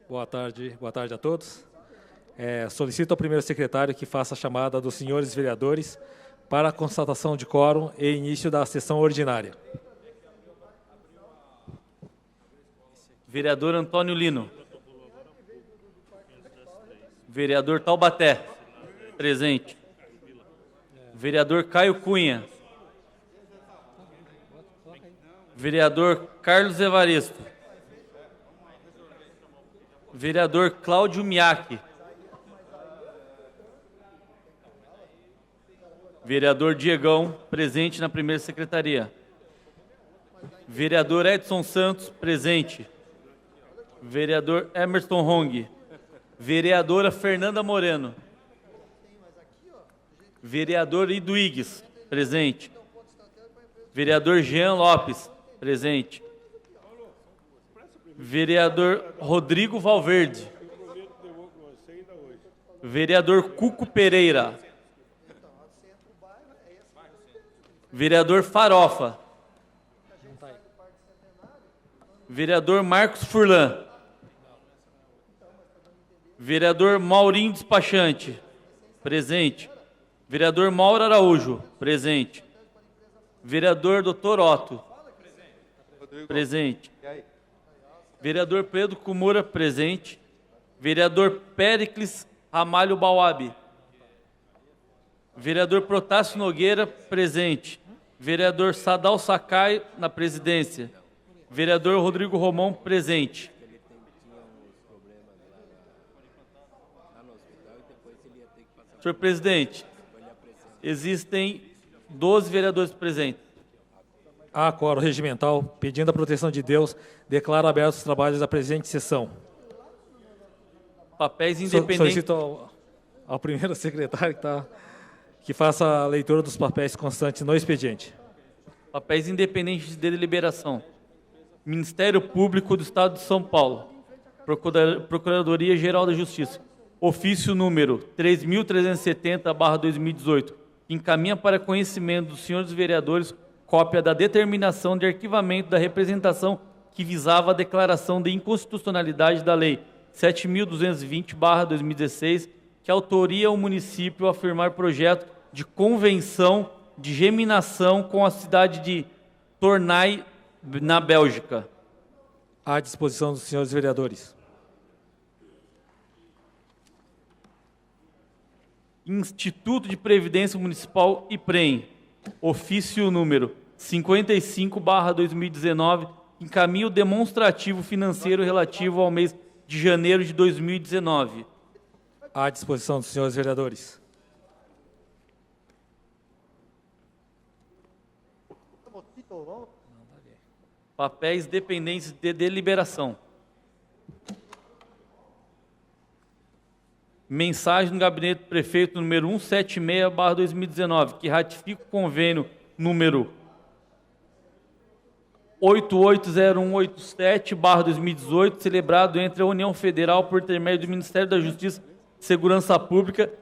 Boa tarde a todos. Solicito ao primeiro secretário que faça a chamada dos senhores vereadores para a constatação de quórum e início da sessão ordinária. Vereador Antônio Lino. Vereador Taubaté. Presente. Vereador Caio Cunha. Vereador Carlos Evaristo. Vereador Cláudio Miaki. Vereador Diegão, presente na primeira secretaria. Vereador Edson Santos, presente. Vereador Emerson Hong. Vereadora Fernanda Moreno. Vereador Iduígues, presente. Vereador Jean Lopes, presente. Vereador Rodrigo Valverde. Vereador Cuco Pereira. Vereador Farofa. Vereador Marcos Furlan. Vereador Maurinho Despachante. Presente. Vereador Mauro Araújo. Presente. Vereador Dr. Otto. Presente. Vereador Pedro Kumura. Presente. Vereador Péricles Ramalho Bauabe. Vereador Protásio Nogueira. Presente. Vereador Sadal Sakai, na presidência. Vereador Rodrigo Romão, presente. Senhor presidente, existem 12 vereadores presentes. Há quórum regimental, pedindo a proteção de Deus, declaro abertos os trabalhos da presente sessão. Papéis independentes. Solicito ao primeiro secretário que faça a leitura dos papéis constantes no expediente. Papéis independentes de deliberação. Ministério Público do Estado de São Paulo. Procuradoria-Geral da Justiça. Ofício número 3.370/2018. Encaminha para conhecimento dos senhores vereadores cópia da determinação de arquivamento da representação que visava a declaração de inconstitucionalidade da Lei 7.220/2016, que autoria o município a afirmar projeto de convenção de geminação com a cidade de Tournai, na Bélgica. À disposição dos senhores vereadores. Instituto de Previdência Municipal IPREM, ofício número 55/2019, encaminha o demonstrativo financeiro relativo ao mês de janeiro de 2019. À disposição dos senhores vereadores. Papéis dependentes de deliberação. Mensagem do Gabinete do Prefeito número 176/2019, que ratifica o convênio número 880187/2018, celebrado entre a União Federal por intermédio do Ministério da Justiça e Segurança Pública,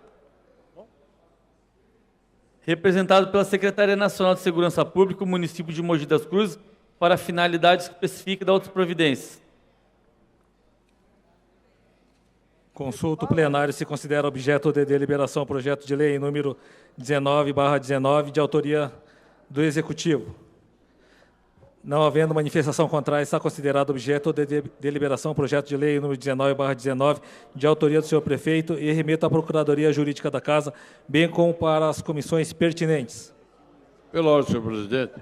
representado pela Secretaria Nacional de Segurança Pública, o município de Mogi das Cruzes, para a finalidade específica da outras providências. Consulta o plenário se considera objeto de deliberação o projeto de lei número 19/19, de autoria do Executivo. Não havendo manifestação contrária, está considerado objeto de deliberação o projeto de lei número 19/19, de autoria do senhor prefeito, e remeto à Procuradoria Jurídica da Casa, bem como para as comissões pertinentes. Pela ordem, senhor presidente.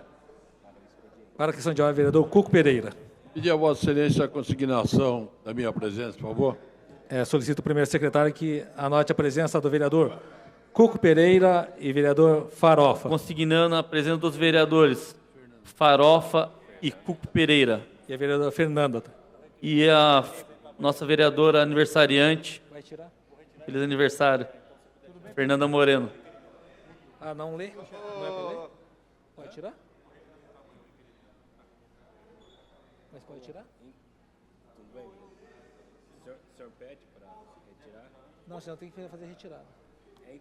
Para a questão de ordem, vereador Cuco Pereira. Pedir a Vossa Excelência a consignação da minha presença, por favor. Solicito o primeiro secretário que anote a presença do vereador Cuco Pereira e vereador Farofa. Consignando a presença dos vereadores Farofa e Cuco Pereira. E a vereadora Fernanda. E a nossa vereadora aniversariante. Vai tirar? Feliz aniversário. Fernanda Moreno. Ah, não lê? Não é para ler? Pode tirar? Mas pode tirar? Tudo bem. O senhor pede para retirar? Não, senão tem que fazer retirada. Pede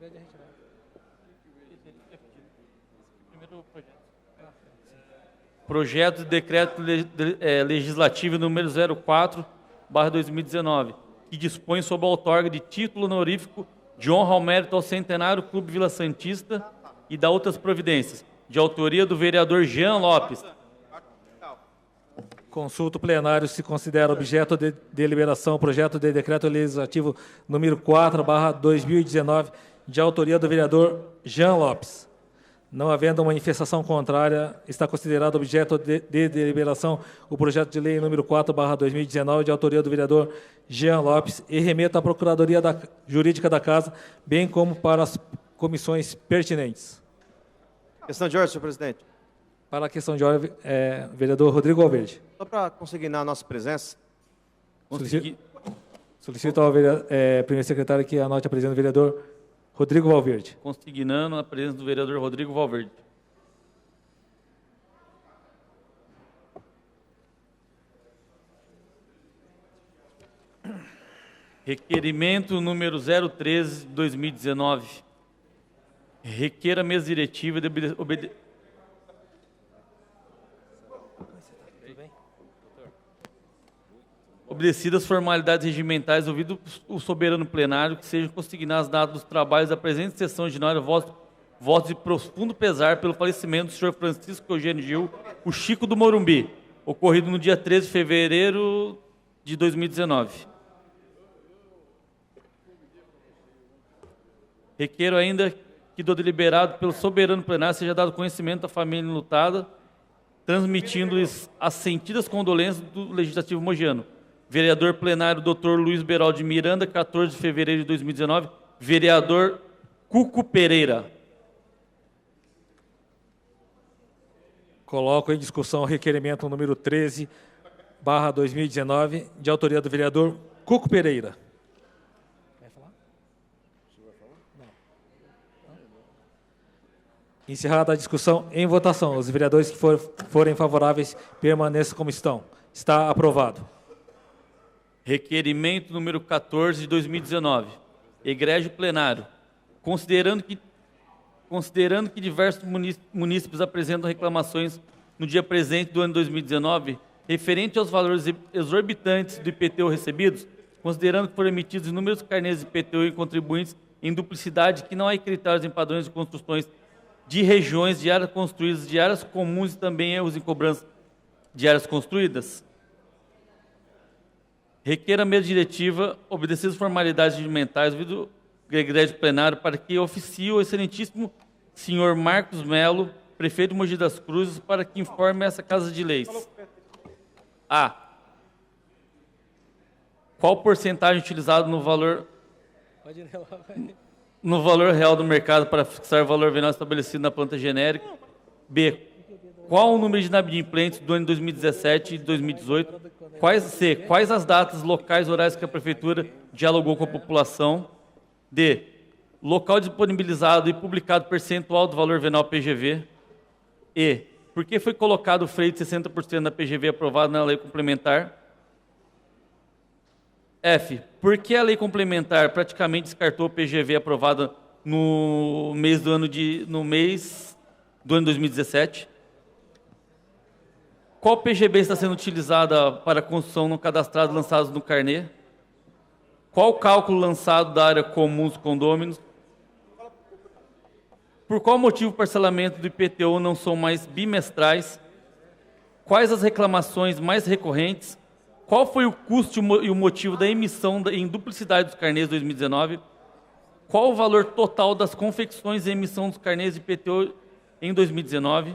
a retirada. Primeiro projeto. projeto de decreto legislativo número 04/2019, que dispõe sobre a outorga de título honorífico de honra ao mérito ao Centenário Clube Vila Santista e da outras providências, de autoria do vereador Jean Lopes. Consulta o plenário se considera objeto de deliberação o projeto de decreto legislativo número 4/2019, de autoria do vereador Jean Lopes. Não havendo manifestação contrária, está considerado objeto de deliberação o projeto de lei número 4/2019, de autoria do vereador Jean Lopes, e remeta à Procuradoria Jurídica da Casa, bem como para as comissões pertinentes. Questão de ordem, senhor presidente. Para a questão de ordem, vereador Rodrigo Valverde. Só para consignar a nossa presença. Solicito ao primeiro secretário que anote a presença do vereador Rodrigo Valverde. Consignando a presença do vereador Rodrigo Valverde. Requerimento número 013/2019. Requer a mesa diretiva de obedecidas formalidades regimentais, ouvido o soberano plenário, que sejam consignadas datas dos trabalhos da presente sessão ordinária, votos de profundo pesar pelo falecimento do senhor Francisco Eugênio Gil, o Chico do Morumbi, ocorrido no dia 13 de fevereiro de 2019. Requero ainda que do deliberado pelo soberano plenário seja dado conhecimento à família enlutada, transmitindo-lhes as sentidas condolências do Legislativo mogiano. Vereador plenário Dr. Luiz Beraldo Miranda, 14 de fevereiro de 2019. Vereador Cuco Pereira. Coloco em discussão o requerimento número 13/2019, de autoria do vereador Cuco Pereira. Vai falar? Não. Encerrada a discussão, em votação. Os vereadores que forem favoráveis permaneçam como estão. Está aprovado. Requerimento número 14 de 2019. Egrégio plenário. Considerando que diversos munícipes apresentam reclamações no dia presente do ano 2019, referente aos valores exorbitantes do IPTU recebidos, considerando que foram emitidos inúmeros carnês de IPTU e contribuintes em duplicidade, que não há critérios em padrões de construções de regiões, de áreas construídas, de áreas comuns e também erros em cobrança de áreas construídas. Requer a mesa diretiva, obedecidas formalidades regimentais, ouvido o egrégio plenário, para que oficie o excelentíssimo senhor Marcos Melo, prefeito de Mogi das Cruzes, para que informe essa Casa de Leis. A. Qual porcentagem utilizada no valor real do mercado para fixar o valor venal estabelecido na planta genérica? B. Qual o número de inadimplentes do ano 2017 e 2018? Quais as datas, locais, horários que a Prefeitura dialogou com a população? D. Local disponibilizado e publicado percentual do valor venal PGV? E. Por que foi colocado o freio de 60% da PGV aprovado na lei complementar? F. Por que a lei complementar praticamente descartou a PGV aprovada no mês do ano 2017? Qual PGB está sendo utilizada para a construção não cadastrada lançados no carnê? Qual o cálculo lançado da área comum dos condôminos? Por qual motivo o parcelamento do IPTU não são mais bimestrais? Quais as reclamações mais recorrentes? Qual foi o custo e o motivo da emissão em duplicidade dos carnês de 2019? Qual o valor total das confecções e emissão dos carnês de IPTU em 2019?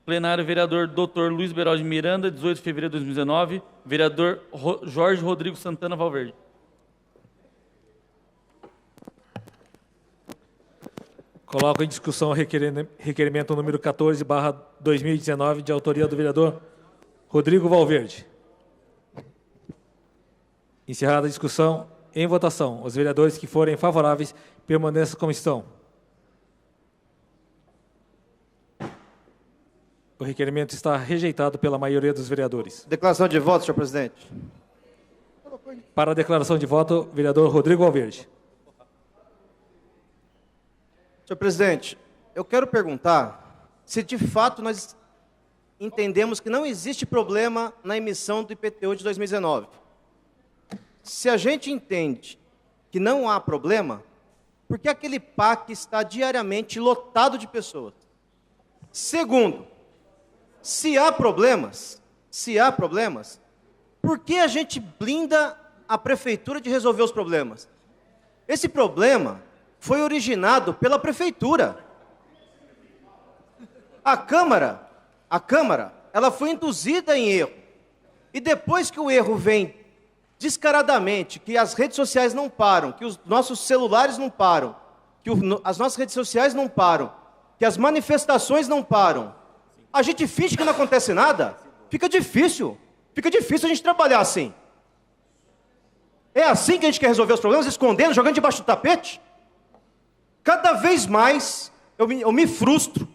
Plenário, vereador Dr. Luiz Beraldo Miranda, 18 de fevereiro de 2019. Vereador Jorge Rodrigo Santana Valverde. Coloco em discussão o requerimento número 14/2019, de autoria do vereador Rodrigo Valverde. Encerrada a discussão, em votação. Os vereadores que forem favoráveis permaneçam como estão. O requerimento está rejeitado pela maioria dos vereadores. Declaração de voto, senhor presidente. Para a declaração de voto, vereador Rodrigo Valverde. Senhor presidente, eu quero perguntar se de fato entendemos que não existe problema na emissão do IPTU de 2019. Se a gente entende que não há problema, por que aquele PAC está diariamente lotado de pessoas? Segundo, se há problemas, por que a gente blinda a prefeitura de resolver os problemas? Esse problema foi originado pela prefeitura. A Câmara, ela foi induzida em erro. E depois que o erro vem descaradamente, que as redes sociais não param, que os nossos celulares não param, que as nossas redes sociais não param, que as manifestações não param, a gente finge que não acontece nada, fica difícil a gente trabalhar assim. É assim que a gente quer resolver os problemas, escondendo, jogando debaixo do tapete? Cada vez mais eu me frustro,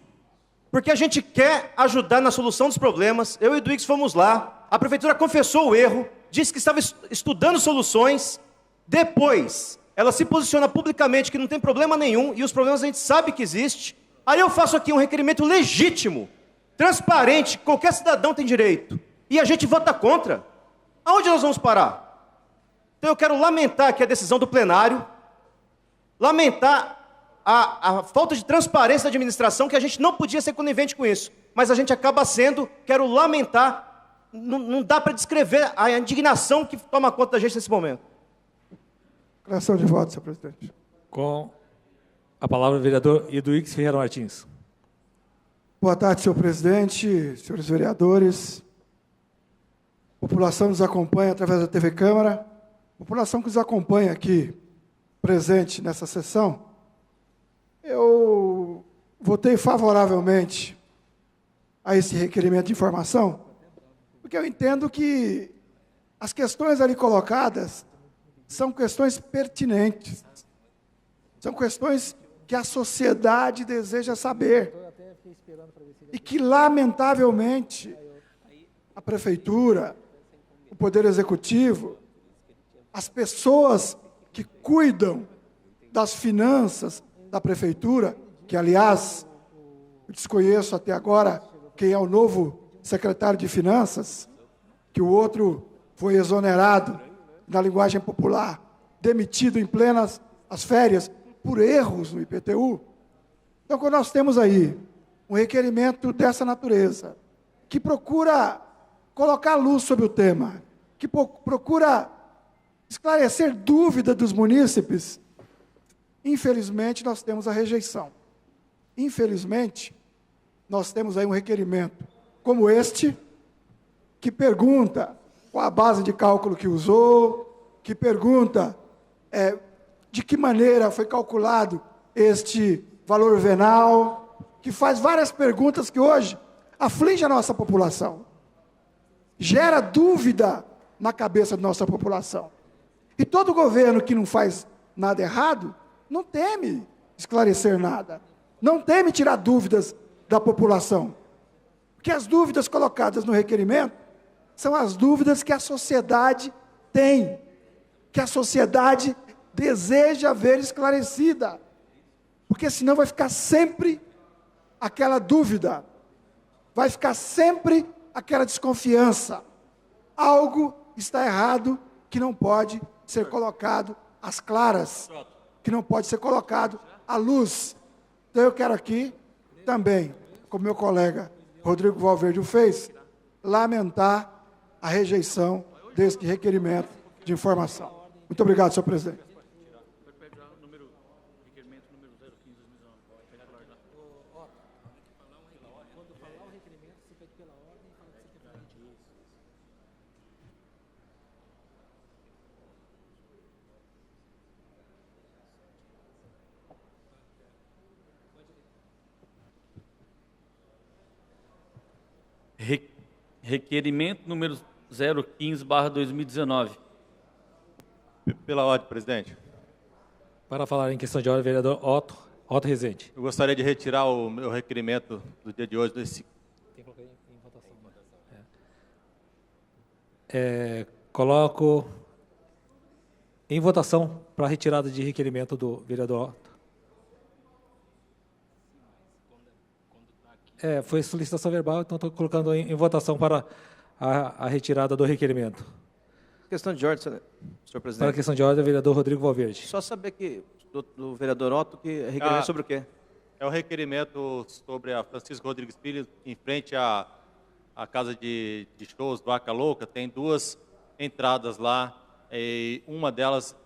porque a gente quer ajudar na solução dos problemas. Eu e o Duígues fomos lá, a prefeitura confessou o erro, disse que estava estudando soluções, depois ela se posiciona publicamente que não tem problema nenhum, e os problemas a gente sabe que existe. Aí eu faço aqui um requerimento legítimo, transparente, que qualquer cidadão tem direito, e a gente vota contra. Aonde nós vamos parar? Então eu quero lamentar aqui a decisão do plenário, lamentar a falta de transparência da administração, que a gente não podia ser conivente com isso, mas a gente acaba sendo. Quero lamentar, não dá para descrever a indignação que toma conta da gente nesse momento. Declaração de voto, senhor presidente. Com a palavra o vereador Eduígues Ferreira Martins. Boa tarde, senhor presidente, senhores vereadores. População nos acompanha através da TV Câmara. População que nos acompanha aqui, presente nessa sessão. Eu votei favoravelmente a esse requerimento de informação, porque eu entendo que as questões ali colocadas são questões pertinentes, são questões que a sociedade deseja saber, e que, lamentavelmente, a prefeitura, o Poder Executivo, as pessoas que cuidam das finanças da prefeitura, que, aliás, eu desconheço até agora quem é o novo secretário de Finanças, que o outro foi exonerado, na linguagem popular, demitido em plenas as férias, por erros no IPTU. Então, quando nós temos aí um requerimento dessa natureza, que procura colocar luz sobre o tema, que procura esclarecer dúvida dos munícipes, infelizmente, nós temos a rejeição. Infelizmente, nós temos aí um requerimento como este, que pergunta qual a base de cálculo que usou, que pergunta de que maneira foi calculado este valor venal, que faz várias perguntas que hoje afligem a nossa população, gera dúvida na cabeça da nossa população. E todo governo que não faz nada errado, não teme esclarecer nada, não teme tirar dúvidas da população. Porque as dúvidas colocadas no requerimento são as dúvidas que a sociedade tem, que a sociedade deseja ver esclarecida. Porque senão vai ficar sempre aquela dúvida, vai ficar sempre aquela desconfiança. Algo está errado que não pode ser colocado às claras, que não pode ser colocado à luz. Então eu quero aqui também, como meu colega Rodrigo Valverde o fez, lamentar a rejeição deste requerimento de informação. Muito obrigado, senhor presidente. Requerimento número 015/2019. Pela ordem, presidente. Para falar em questão de ordem, vereador Otto Rezende. Eu gostaria de retirar o meu requerimento do dia de hoje desse. Coloco em votação para a retirada de requerimento do vereador Otto. Foi solicitação verbal, então estou colocando em votação para a retirada do requerimento. Questão de ordem, senhor Para a presidente. questão de ordem, o vereador Rodrigo Valverde. Só saber que, do vereador Otto, que é requerimento sobre o quê? É o requerimento sobre a Francisco Rodrigues Filho, em frente à casa de shows Vaca Louca. Tem duas entradas lá, e uma delas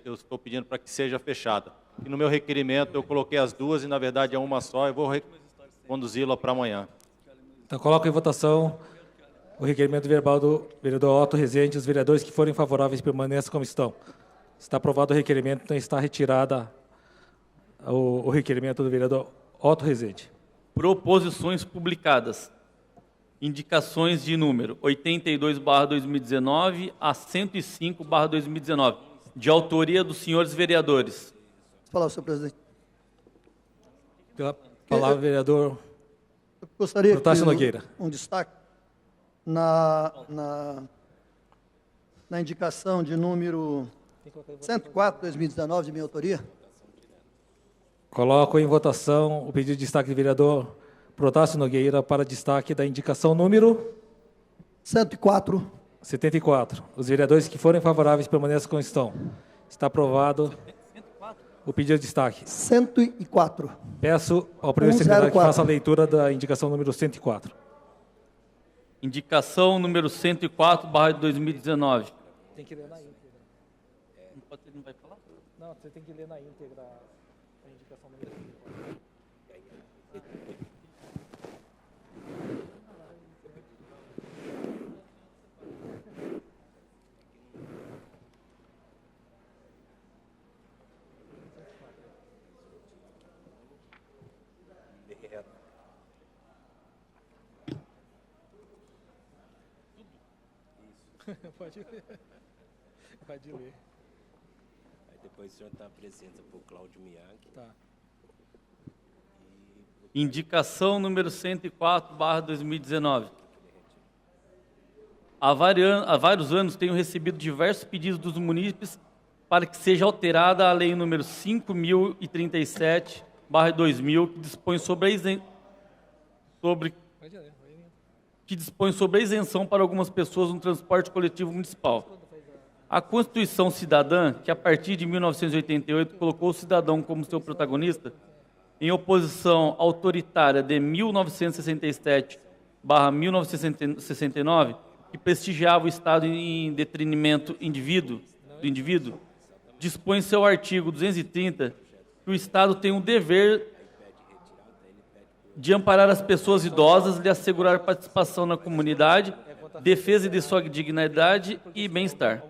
eu estou pedindo para que seja fechada. E no meu requerimento eu coloquei as duas, e na verdade é uma só, eu vou conduzi-la para amanhã. Então, coloco em votação o requerimento verbal do vereador Otto Rezende. Os vereadores que forem favoráveis permaneçam como estão. Está aprovado o requerimento, então está retirada o requerimento do vereador Otto Rezende. Proposições publicadas. Indicações de número 82/2019 a 105/2019, de autoria dos senhores vereadores. Falar, senhor presidente. Pela palavra, vereador Eu gostaria Protásio que Nogueira. um destaque na indicação de número 104/2019, de minha autoria. Coloco em votação o pedido de destaque do vereador Protásio Nogueira para destaque da indicação número 104. 74. Os vereadores que forem favoráveis permaneçam como estão. Está aprovado o pedido de destaque. 104. Peço ao primeiro secretário que 104. faça a leitura da indicação número 104. Indicação número 104/2019. Tem que ler na íntegra. Não vai falar? Não, você tem que ler na íntegra a indicação número 104. Pode ler. Pode ler. Aí depois o senhor dá a presença para o Cláudio Miyagi. Tá. Indicação número 104/2019. Há vários anos tenho recebido diversos pedidos dos munícipes para que seja alterada a lei número 5.037/2000, que dispõe sobre a isenção para algumas pessoas no transporte coletivo municipal. A Constituição Cidadã, que a partir de 1988 colocou o cidadão como seu protagonista, em oposição autoritária de 1967/1969, que prestigiava o Estado em detrimento do indivíduo, dispõe em seu artigo 230 que o Estado tem o dever de amparar as pessoas idosas, lhe assegurar participação na comunidade, defesa de sua dignidade e bem-estar.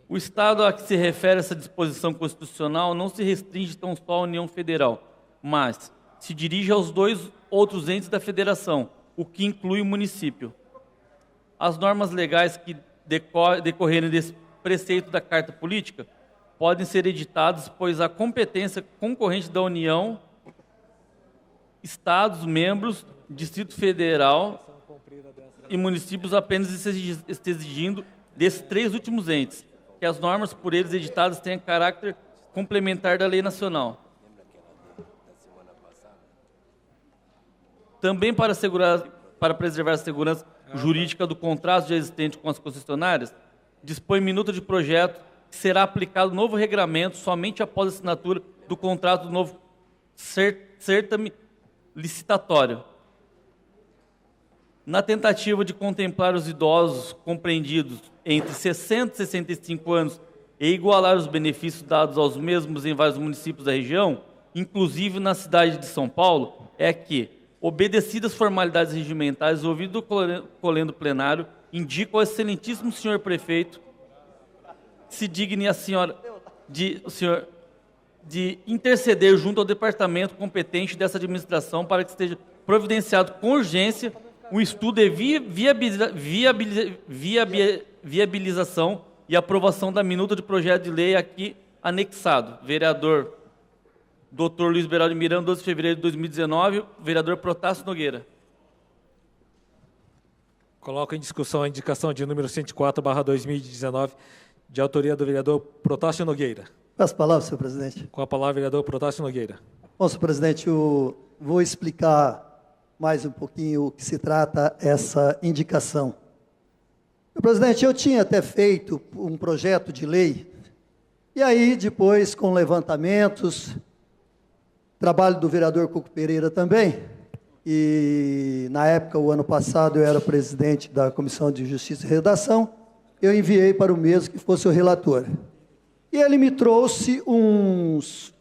O Estado a que se refere essa disposição constitucional não se restringe tão só à União Federal, mas se dirige aos dois outros entes da Federação, o que inclui o município. As normas legais que decorrerem desse preceito da Carta Política podem ser editadas, pois a competência concorrente da União, Estados, membros, Distrito Federal e municípios apenas exigindo desses três últimos entes, que as normas por eles editadas tenham caráter complementar da lei nacional. Também para preservar a segurança jurídica do contrato já existente com as concessionárias, dispõe minuta de projeto que será aplicado novo regramento somente após a assinatura do contrato do novo certame licitatório. Na tentativa de contemplar os idosos compreendidos entre 60 e 65 anos e igualar os benefícios dados aos mesmos em vários municípios da região, inclusive na cidade de São Paulo, é que, obedecidas formalidades regimentais, ouvido o colendo plenário, indico ao excelentíssimo senhor prefeito se digne a senhora de interceder junto ao departamento competente dessa administração para que esteja providenciado com urgência um estudo de viabilização e aprovação da minuta de projeto de lei aqui anexado. Vereador Dr. Luiz Beraldo Miranda, 12 de fevereiro de 2019, vereador Protásio Nogueira. Coloco em discussão a indicação de número 104/2019, de autoria do vereador Protásio Nogueira. Peço a palavra, senhor presidente. Com a palavra, vereador Protásio Nogueira. Bom, senhor presidente, eu vou explicar mais um pouquinho o que se trata essa indicação. Senhor presidente, eu tinha até feito um projeto de lei, e aí depois com levantamentos, trabalho do vereador Cuco Pereira também, e na época, o ano passado, eu era presidente da Comissão de Justiça e Redação, eu enviei para o mesmo que fosse o relator. E ele me trouxe umas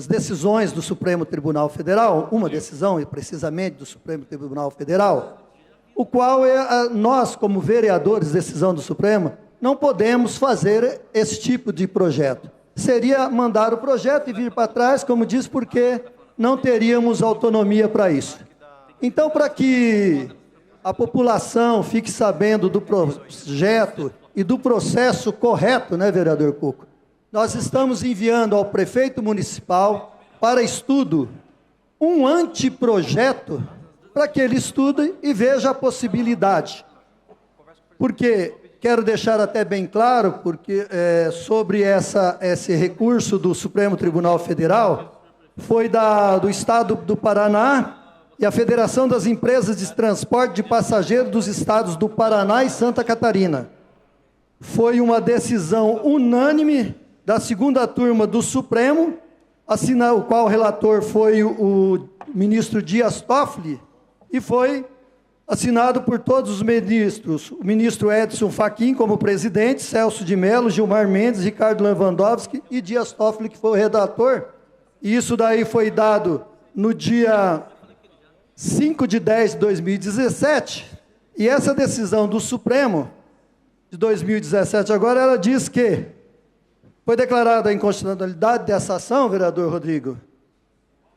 decisões do Supremo Tribunal Federal, uma decisão, precisamente, do Supremo Tribunal Federal, o qual nós, como vereadores, decisão do Supremo, não podemos fazer esse tipo de projeto. Seria mandar o projeto e vir para trás, como diz, porque não teríamos autonomia para isso. Então, para que a população fique sabendo do projeto e do processo correto, né, vereador Cuco? Nós estamos enviando ao prefeito municipal para estudo um anteprojeto para que ele estude e veja a possibilidade. Porque, quero deixar até bem claro, porque sobre esse recurso do Supremo Tribunal Federal, foi do Estado do Paraná e a Federação das Empresas de Transporte de Passageiros dos Estados do Paraná e Santa Catarina. Foi uma decisão unânime da segunda turma do Supremo, o qual o relator foi o ministro Dias Toffoli, e foi assinado por todos os ministros, o ministro Edson Fachin como presidente, Celso de Mello, Gilmar Mendes, Ricardo Lewandowski e Dias Toffoli, que foi o redator. E isso daí foi dado no dia 5 de 10 de 2017, e essa decisão do Supremo de 2017 agora, ela diz que foi declarada a inconstitucionalidade dessa ação, vereador Rodrigo,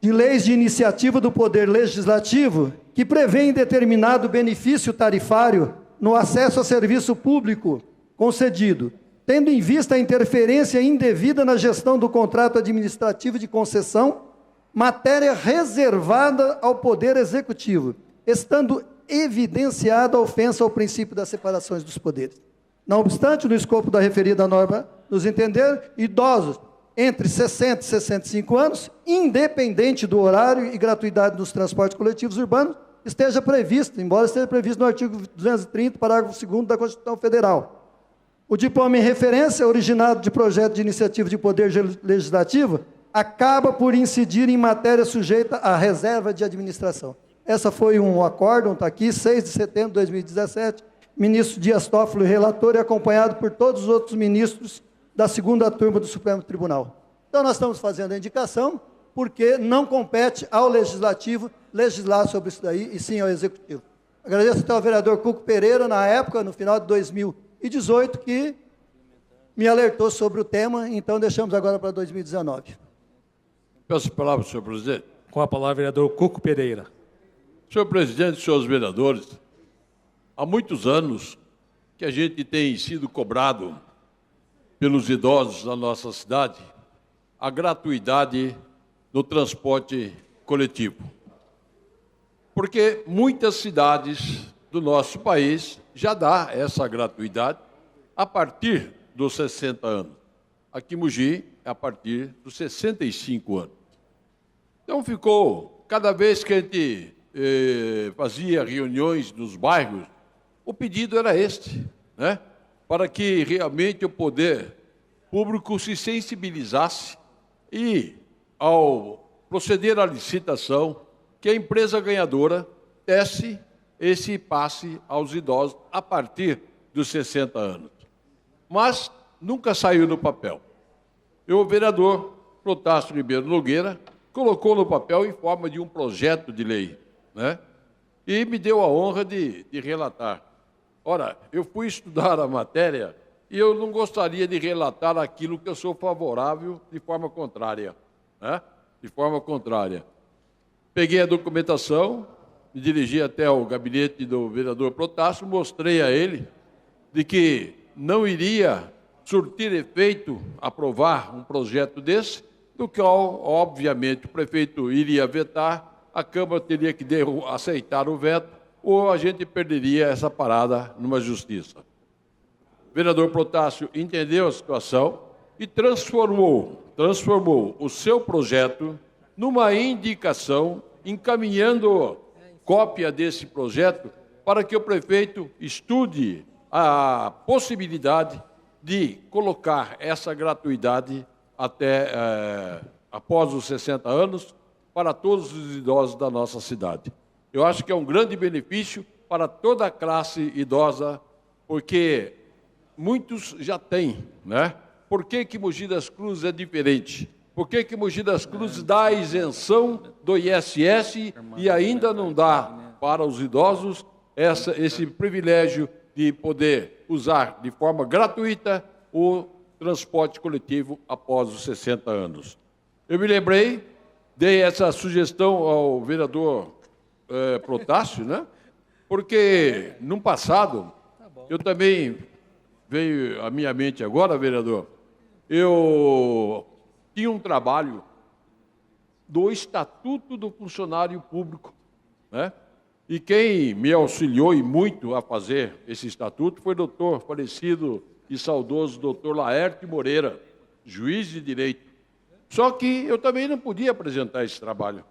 de leis de iniciativa do Poder Legislativo que prevêem determinado benefício tarifário no acesso a serviço público concedido, tendo em vista a interferência indevida na gestão do contrato administrativo de concessão, matéria reservada ao Poder Executivo, estando evidenciada a ofensa ao princípio das separações dos poderes. Não obstante, no escopo da referida norma, nos entender, idosos entre 60 e 65 anos, independente do horário e gratuidade dos transportes coletivos urbanos, esteja previsto, embora esteja previsto no artigo 230, parágrafo 2º da Constituição Federal. O diploma em referência, originado de projeto de iniciativa de poder legislativo, acaba por incidir em matéria sujeita à reserva de administração. Essa foi um acórdão, está aqui, 6 de setembro de 2017, ministro Dias Toffoli, relator, e acompanhado por todos os outros ministros da segunda turma do Supremo Tribunal. Então, nós estamos fazendo a indicação, porque não compete ao Legislativo legislar sobre isso daí, e sim ao Executivo. Agradeço até ao vereador Cuco Pereira, na época, no final de 2018, que me alertou sobre o tema, então deixamos agora para 2019. Peço a palavra, senhor presidente. Com a palavra, vereador Cuco Pereira. Senhor presidente, senhores vereadores, há muitos anos que a gente tem sido cobrado pelos idosos da nossa cidade a gratuidade no transporte coletivo. Porque muitas cidades do nosso país já dá essa gratuidade a partir dos 60 anos. Aqui em Mogi é a partir dos 65 anos. Então ficou, cada vez que a gente fazia reuniões nos bairros, o pedido era este, né? Para que realmente o poder público se sensibilizasse e, ao proceder à licitação, que a empresa ganhadora desse esse passe aos idosos a partir dos 60 anos. Mas nunca saiu no papel. E o vereador Protásio Ribeiro Nogueira colocou no papel em forma de um projeto de lei, né? E me deu a honra de relatar. Ora, eu fui estudar a matéria e eu não gostaria de relatar aquilo que eu sou favorável de forma contrária, né? De forma contrária. Peguei a documentação, me dirigi até o gabinete do vereador Protásio, mostrei a ele de que não iria surtir efeito aprovar um projeto desse, do qual, obviamente, o prefeito iria vetar, a Câmara teria que aceitar o veto, ou a gente perderia essa parada numa justiça. O vereador Protásio entendeu a situação, e transformou o seu projeto numa indicação, encaminhando cópia desse projeto para que o prefeito estude a possibilidade de colocar essa gratuidade até após os 60 anos para todos os idosos da nossa cidade. Eu acho que é um grande benefício para toda a classe idosa, porque muitos já têm, né? Por que Mogi das Cruzes é diferente? Por que Mogi das Cruzes dá a isenção do ISS e ainda não dá para os idosos esse privilégio de poder usar de forma gratuita o transporte coletivo após os 60 anos? Eu me lembrei, dei essa sugestão ao vereador Protásio, né? Porque, no passado, eu também, veio à minha mente agora, vereador, eu tinha um trabalho do Estatuto do Funcionário Público, né? E quem me auxiliou e muito a fazer esse estatuto foi o doutor falecido e saudoso doutor Laerte Moreira, juiz de direito. Só que eu também não podia apresentar esse trabalho.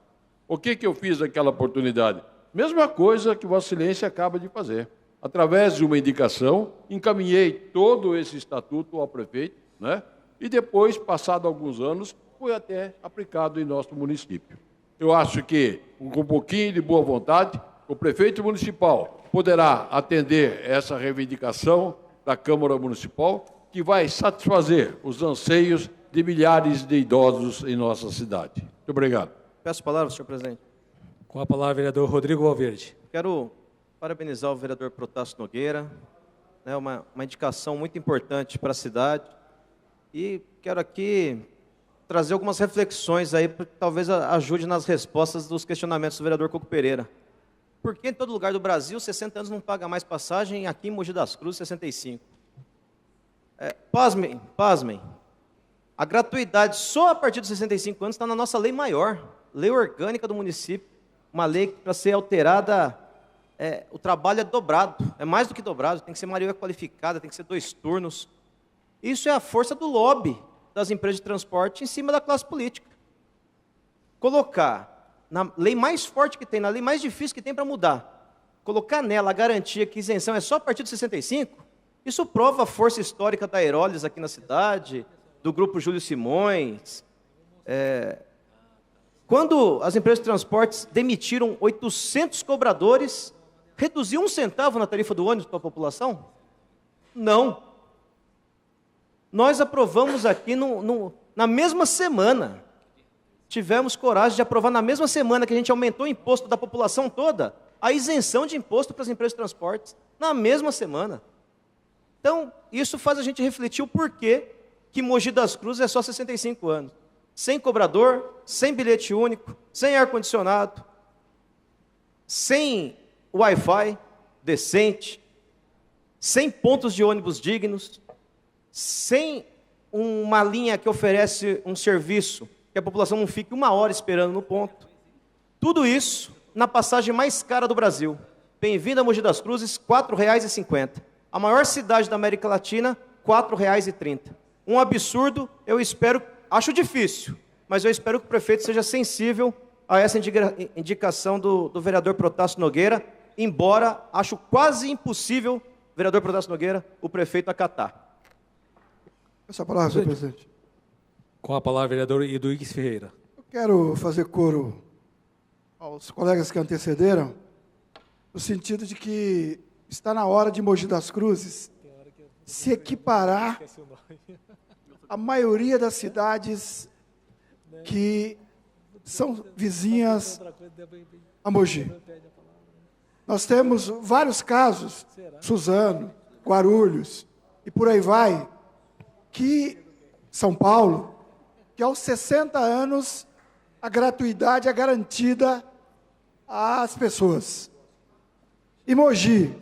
O que eu fiz naquela oportunidade? Mesma coisa que Vossa Excelência acaba de fazer. Através de uma indicação, encaminhei todo esse estatuto ao prefeito, né? E depois, passado alguns anos, foi até aplicado em nosso município. Eu acho que, com um pouquinho de boa vontade, o prefeito municipal poderá atender essa reivindicação da Câmara Municipal, que vai satisfazer os anseios de milhares de idosos em nossa cidade. Muito obrigado. Peço a palavra, senhor presidente. Com a palavra, vereador Rodrigo Valverde. Quero parabenizar o vereador Protásio Nogueira, né, uma indicação muito importante para a cidade, e quero aqui trazer algumas reflexões aí, que talvez ajude nas respostas dos questionamentos do vereador Coco Pereira. Por que em todo lugar do Brasil, 60 anos não paga mais passagem, aqui em Mogi das Cruzes, 65? Pasmem, a gratuidade só a partir dos 65 anos está na nossa lei maior, lei orgânica do município, uma lei que para ser alterada, o trabalho é dobrado, é mais do que dobrado, tem que ser maioria qualificada, tem que ser 2 turnos. Isso é a força do lobby das empresas de transporte em cima da classe política. Colocar na lei mais forte que tem, na lei mais difícil que tem para mudar, colocar nela a garantia que isenção é só a partir de 65, isso prova a força histórica da Aerolis aqui na cidade, do Grupo Júlio Simões. Quando as empresas de transportes demitiram 800 cobradores, reduziu 1 centavo na tarifa do ônibus para a população? Não. Nós aprovamos aqui na mesma semana, tivemos coragem de aprovar na mesma semana que a gente aumentou o imposto da população toda, a isenção de imposto para as empresas de transportes, na mesma semana. Então, isso faz a gente refletir o porquê que Mogi das Cruzes é só 65 anos. Sem cobrador, sem bilhete único, sem ar-condicionado, sem Wi-Fi decente, sem pontos de ônibus dignos, sem uma linha que oferece um serviço que a população não fique 1 hora esperando no ponto. Tudo isso na passagem mais cara do Brasil. Bem-vindo a Mogi das Cruzes, R$ 4,50. A maior cidade da América Latina, R$ 4,30. Um absurdo, eu espero, acho difícil, mas eu espero que o prefeito seja sensível a essa indicação do vereador Protásio Nogueira, embora acho quase impossível, vereador Protásio Nogueira, o prefeito acatar. Essa palavra, senhor presidente. Com a palavra, vereador Eduígues Ferreira. Eu quero fazer coro aos colegas que antecederam, no sentido de que está na hora de Mogi das Cruzes se equiparar à maioria das cidades que são vizinhas a Mogi. Nós temos vários casos, Suzano, Guarulhos, e por aí vai, que São Paulo, que aos 60 anos a gratuidade é garantida às pessoas. E Mogi,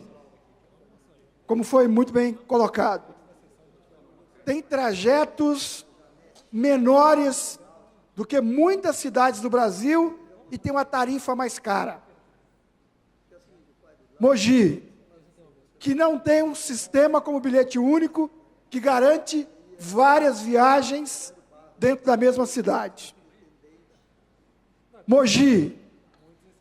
como foi muito bem colocado, tem trajetos menores do que muitas cidades do Brasil e tem uma tarifa mais cara. Mogi, que não tem um sistema como bilhete único que garante várias viagens dentro da mesma cidade. Mogi,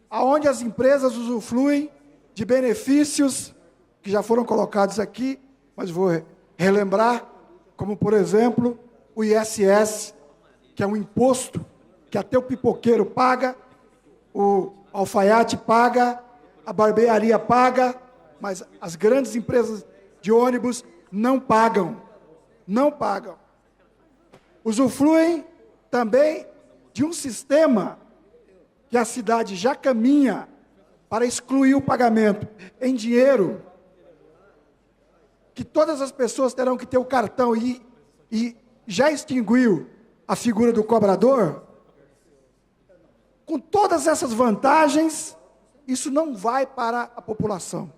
aonde as empresas usufruem de benefícios que já foram colocados aqui, mas vou relembrar, como, por exemplo, o ISS, que é um imposto que até o pipoqueiro paga, o alfaiate paga, a barbearia paga, mas as grandes empresas de ônibus não pagam. Não pagam. Usufruem também de um sistema que a cidade já caminha para excluir o pagamento em dinheiro, que todas as pessoas terão que ter o cartão e já extinguiu a figura do cobrador. Com todas essas vantagens, isso não vai para a população.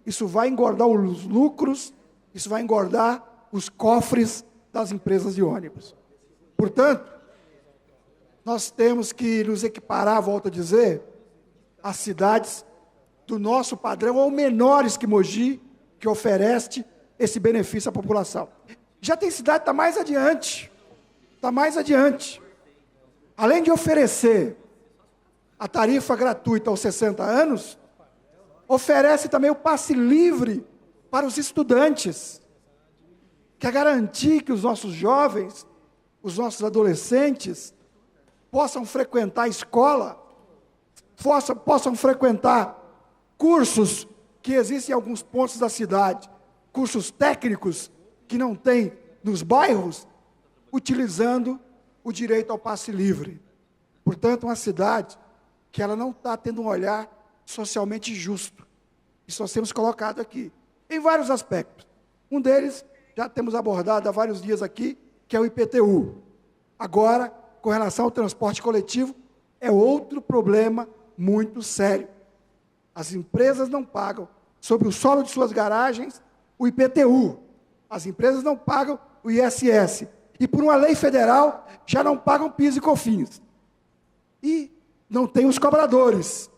Isso vai engordar os lucros, isso vai engordar os cofres das empresas de ônibus. Portanto, nós temos que nos equiparar, volto a dizer, às cidades do nosso padrão, ou menores que Mogi, que oferece esse benefício à população. Já tem cidade que está mais adiante. Está mais adiante. Além de oferecer a tarifa gratuita aos 60 anos, oferece também o passe livre para os estudantes, que é garantir que os nossos jovens, os nossos adolescentes, possam frequentar a escola, possam frequentar cursos que existem em alguns pontos da cidade, cursos técnicos que não tem nos bairros, utilizando o direito ao passe livre. Portanto, uma cidade que ela não está tendo um olhar socialmente justo. Isso nós temos colocado aqui, em vários aspectos. Um deles, já temos abordado há vários dias aqui, que é o IPTU. Agora, com relação ao transporte coletivo, é outro problema muito sério. As empresas não pagam, sobre o solo de suas garagens, o IPTU. As empresas não pagam o ISS. E, por uma lei federal, já não pagam PIS e COFINS. E não tem os cobradores.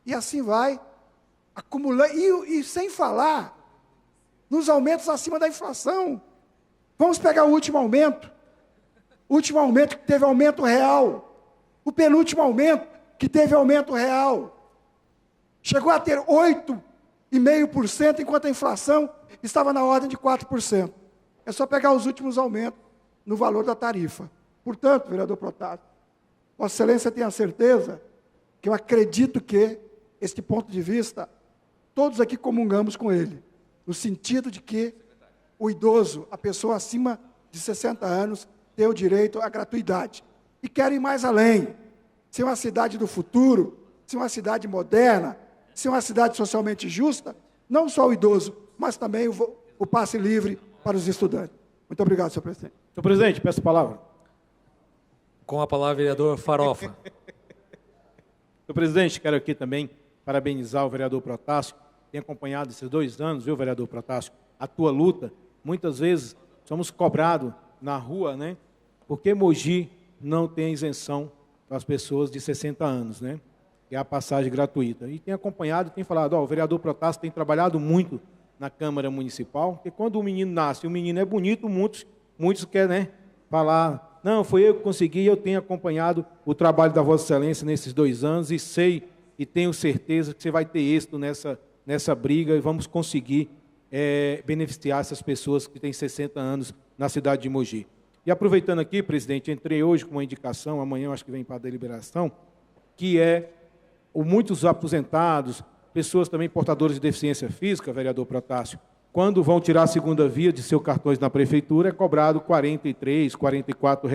E assim vai acumulando. E sem falar nos aumentos acima da inflação. Vamos pegar o último aumento. O último aumento que teve aumento real. O penúltimo aumento que teve aumento real. Chegou a ter 8,5%, enquanto a inflação estava na ordem de 4%. É só pegar os últimos aumentos no valor da tarifa. Portanto, vereador Protásio, Vossa Excelência tem a certeza que eu acredito que, este ponto de vista, todos aqui comungamos com ele, no sentido de que o idoso, a pessoa acima de 60 anos, tem o direito à gratuidade. E quero ir mais além, ser uma cidade do futuro, ser uma cidade moderna, ser uma cidade socialmente justa, não só o idoso, mas também o passe livre para os estudantes. Muito obrigado, senhor presidente. Senhor presidente, peço a palavra. Com a palavra, vereador Farofa. Senhor presidente, quero aqui também parabenizar o vereador Protásio, tem acompanhado esses 2 anos, viu, vereador Protásio, a tua luta. Muitas vezes somos cobrados na rua, né, porque Mogi não tem isenção para as pessoas de 60 anos, né, que é a passagem gratuita. E tem acompanhado, tem falado, ó, o vereador Protásio tem trabalhado muito na Câmara Municipal, porque quando o menino nasce, o menino é bonito, muitos querem, né, falar, não, foi eu que consegui, eu tenho acompanhado o trabalho da Vossa Excelência nesses 2 anos e sei e tenho certeza que você vai ter êxito nessa briga e vamos conseguir beneficiar essas pessoas que têm 60 anos na cidade de Mogi. E aproveitando aqui, presidente, entrei hoje com uma indicação, amanhã eu acho que vem para a deliberação, que é muitos aposentados, pessoas também portadoras de deficiência física, vereador Protásio, quando vão tirar a segunda via de seus cartões na prefeitura, é cobrado R$ 43, R$ 44.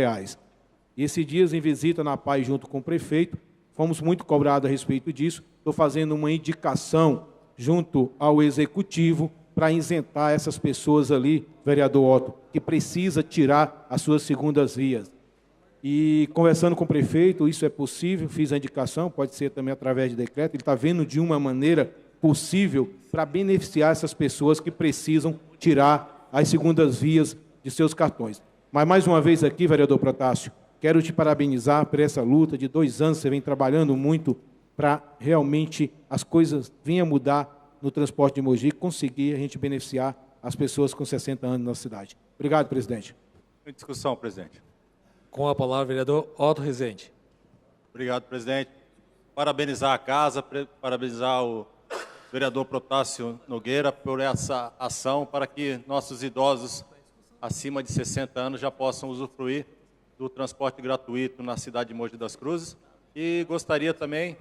E esses dias, em visita na PAI junto com o prefeito, fomos muito cobrados a respeito disso. Estou fazendo uma indicação junto ao executivo para isentar essas pessoas ali, vereador Otto, que precisa tirar as suas segundas vias. E conversando com o prefeito, isso é possível, fiz a indicação, pode ser também através de decreto, ele está vendo de uma maneira possível para beneficiar essas pessoas que precisam tirar as segundas vias de seus cartões. Mas, mais uma vez aqui, vereador Protásio, quero te parabenizar por essa luta de 2 anos, você vem trabalhando muito para realmente as coisas venham mudar no transporte de Mogi, conseguir a gente beneficiar as pessoas com 60 anos na cidade. Obrigado, presidente. Em discussão, presidente. Com a palavra, vereador Otto Rezende. Obrigado, presidente. Parabenizar a casa, parabenizar o vereador Protásio Nogueira por essa ação para que nossos idosos acima de 60 anos já possam usufruir do transporte gratuito na cidade de Mogi das Cruzes. E gostaria também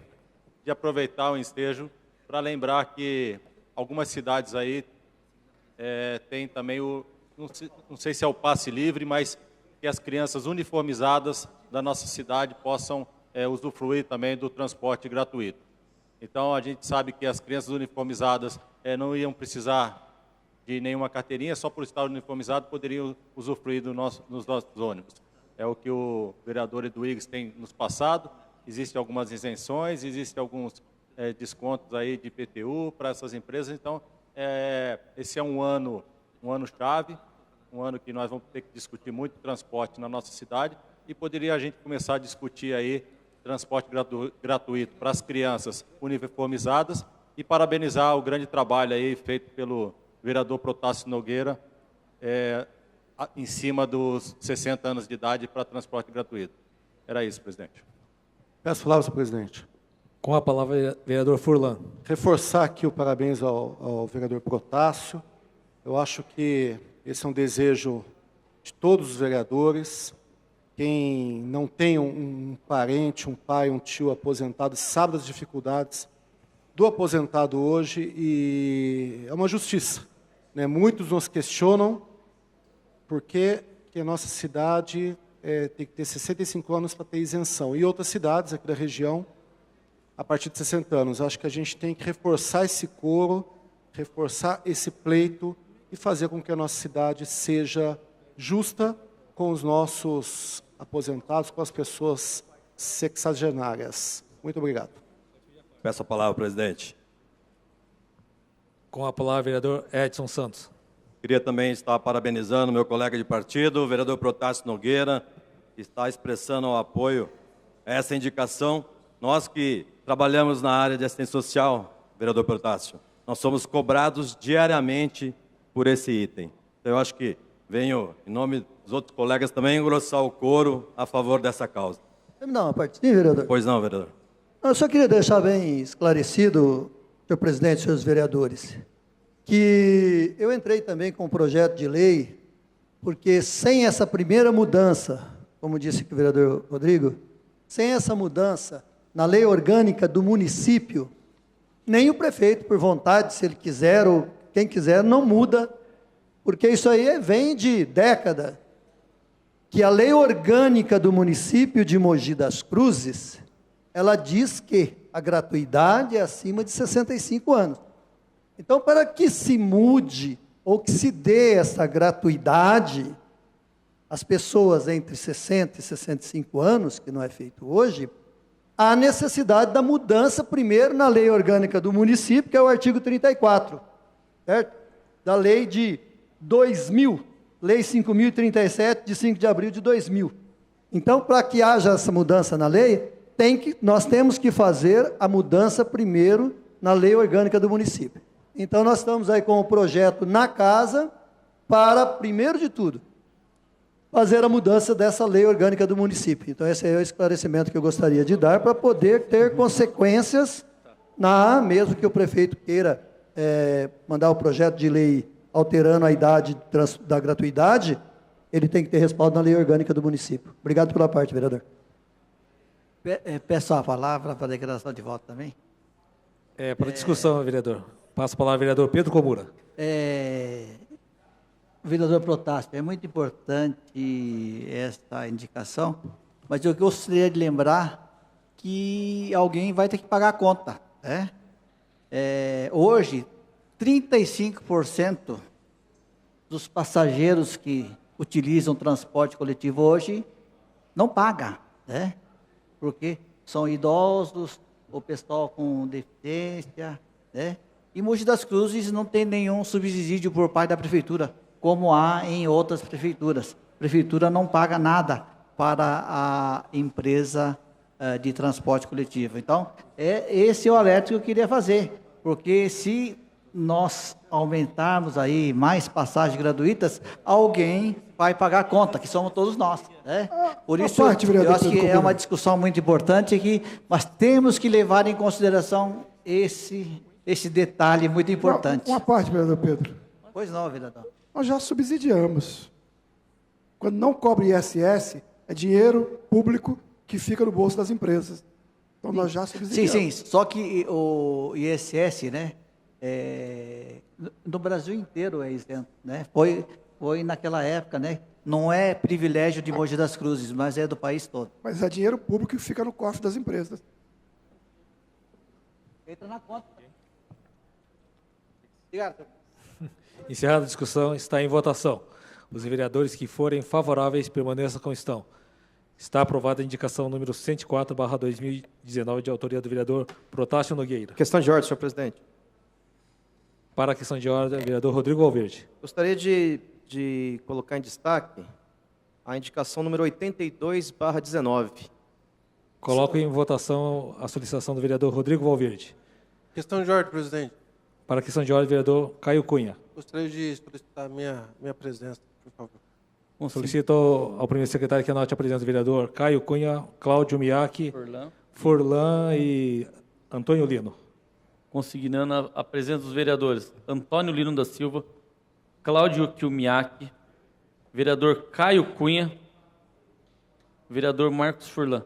de aproveitar o ensejo para lembrar que algumas cidades aí têm também não sei se é o passe livre, mas que as crianças uniformizadas da nossa cidade possam usufruir também do transporte gratuito. Então, a gente sabe que as crianças uniformizadas não iam precisar de nenhuma carteirinha, só por estar uniformizado poderiam usufruir nos nossos ônibus. É o que o vereador Eduígues tem nos passado. Existem algumas isenções, existem alguns descontos aí de IPTU para essas empresas. Então, esse é um ano chave, um ano que nós vamos ter que discutir muito transporte na nossa cidade e poderia a gente começar a discutir aí transporte gratuito para as crianças uniformizadas e parabenizar o grande trabalho aí feito pelo vereador Protásio Nogueira em cima dos 60 anos de idade para transporte gratuito. Era isso, presidente. Peço palavras, senhor presidente. Com a palavra, vereador Furlan. Reforçar aqui o parabéns ao vereador Protásio. Eu acho que esse é um desejo de todos os vereadores. Quem não tem um parente, um pai, um tio aposentado, sabe das dificuldades do aposentado hoje e é uma justiça, né? Muitos nos questionam por que a nossa cidade tem que ter 65 anos para ter isenção. E outras cidades aqui da região, a partir de 60 anos. Acho que a gente tem que reforçar esse coro, reforçar esse pleito e fazer com que a nossa cidade seja justa com os nossos aposentados, com as pessoas sexagenárias. Muito obrigado. Peço a palavra, presidente. Com a palavra, vereador Edson Santos. Queria também estar parabenizando meu colega de partido, o vereador Protásio Nogueira, que está expressando o apoio a essa indicação. Nós que trabalhamos na área de assistência social, vereador Protásio, nós somos cobrados diariamente por esse item. Então, eu acho que venho, em nome dos outros colegas, também engrossar o coro a favor dessa causa. Terminar uma partezinha, vereador? Pois não, vereador. Eu só queria deixar bem esclarecido, senhor presidente e senhores vereadores, que eu entrei também com um projeto de lei, porque sem essa primeira mudança, como disse aqui o vereador Rodrigo, sem essa mudança na lei orgânica do município, nem o prefeito, por vontade, se ele quiser ou quem quiser, não muda, porque isso aí vem de década, que a lei orgânica do município de Mogi das Cruzes, ela diz que a gratuidade é acima de 65 anos. Então, para que se mude ou que se dê essa gratuidade às pessoas entre 60 e 65 anos, que não é feito hoje, há necessidade da mudança primeiro na lei orgânica do município, que é o artigo 34, certo? Da lei de 2000, lei 5.037, de 5 de abril de 2000. Então, para que haja essa mudança na lei, nós temos que fazer a mudança primeiro na lei orgânica do município. Então, nós estamos aí com o projeto na casa para, primeiro de tudo, fazer a mudança dessa lei orgânica do município. Então, esse é o esclarecimento que eu gostaria de dar para poder ter consequências, mesmo que o prefeito queira mandar o projeto de lei alterando a idade da gratuidade, ele tem que ter respaldo na lei orgânica do município. Obrigado pela parte, vereador. Peço a palavra para a declaração de voto também. Para discussão, vereador. Passo a palavra ao vereador Pedro Comura. Vereador Protásio, é muito importante esta indicação, mas eu gostaria de lembrar que alguém vai ter que pagar a conta, né? Hoje, 35% dos passageiros que utilizam transporte coletivo hoje não pagam, né? Porque são idosos, o pessoal com deficiência, né? E Mogi das Cruzes não tem nenhum subsídio por parte da prefeitura, como há em outras prefeituras. A prefeitura não paga nada para a empresa de transporte coletivo. Então, esse é o alerta que eu queria fazer, porque se nós aumentarmos aí mais passagens gratuitas, alguém vai pagar a conta, que somos todos nós, né? Por isso, eu acho que é uma discussão muito importante que nós temos que levar em consideração esse detalhe muito importante. Uma parte, vereador Pedro. Pois não, vereador. Nós já subsidiamos. Quando não cobra ISS, é dinheiro público que fica no bolso das empresas. Então, nós já subsidiamos. Sim, só que o ISS, né, no Brasil inteiro é isento, né? Foi naquela época, né? Não é privilégio de Mogi das Cruzes, mas é do país todo. Mas é dinheiro público que fica no cofre das empresas. Entra na conta. Obrigado. Encerrada a discussão, está em votação. Os vereadores que forem favoráveis permaneçam como estão. Está aprovada a indicação número 104/2019, de autoria do vereador Protásio Nogueira. Questão de ordem, senhor presidente. Para a questão de ordem, vereador Rodrigo Valverde. Gostaria de colocar em destaque a indicação número 82/19. Coloco em votação a solicitação do vereador Rodrigo Valverde. Questão de ordem, presidente. Para a questão de ordem, vereador Caio Cunha. Gostaria de solicitar minha presença, por favor. Solicito ao primeiro secretário que anote a presença do vereador Caio Cunha, Cláudio Miaki, Furlan e Antônio Lino. Consignando a presença dos vereadores Antônio Lino da Silva, Cláudio Kiumiaki, vereador Caio Cunha, vereador Marcos Furlan.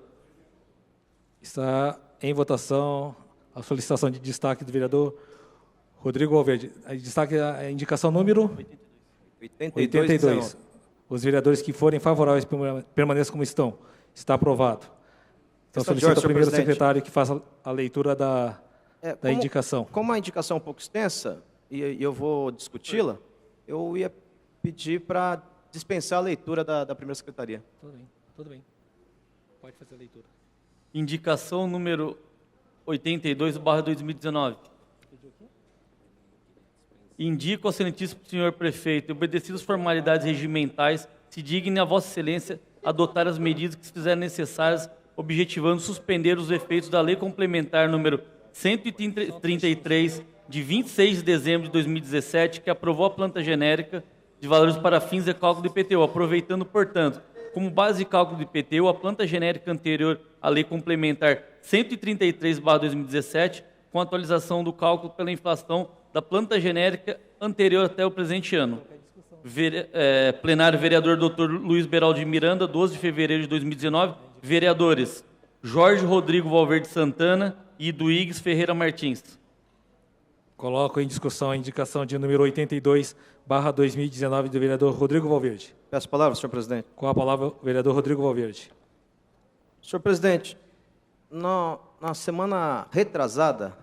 Está em votação a solicitação de destaque do vereador Rodrigo Valverde. A destaque a indicação número 82. Os vereadores que forem favoráveis permaneçam como estão. Está aprovado. Então, solicito ao primeiro secretário que faça a leitura da indicação. Como a indicação é um pouco extensa, e eu vou discuti-la, eu ia pedir para dispensar a leitura da primeira secretaria. Tudo bem. Pode fazer a leitura. Indicação número 82/2019. Indico ao excelentíssimo senhor prefeito, obedecidas as formalidades regimentais, se digne a vossa excelência adotar as medidas que se fizerem necessárias, objetivando suspender os efeitos da lei complementar número 133, de 26 de dezembro de 2017, que aprovou a planta genérica de valores para fins de cálculo do IPTU, aproveitando, portanto, como base de cálculo do IPTU, a planta genérica anterior à lei complementar 133/2017, com atualização do cálculo pela inflação da planta genérica anterior até o presente ano. Plenário, vereador Dr. Luiz Beraldo de Miranda, 12 de fevereiro de 2019. Vereadores Jorge Rodrigo Valverde Santana e Duígues Ferreira Martins. Coloco em discussão a indicação de número 82/2019 do vereador Rodrigo Valverde. Peço a palavra, senhor presidente. Com a palavra, o vereador Rodrigo Valverde. Senhor presidente, na semana retrasada,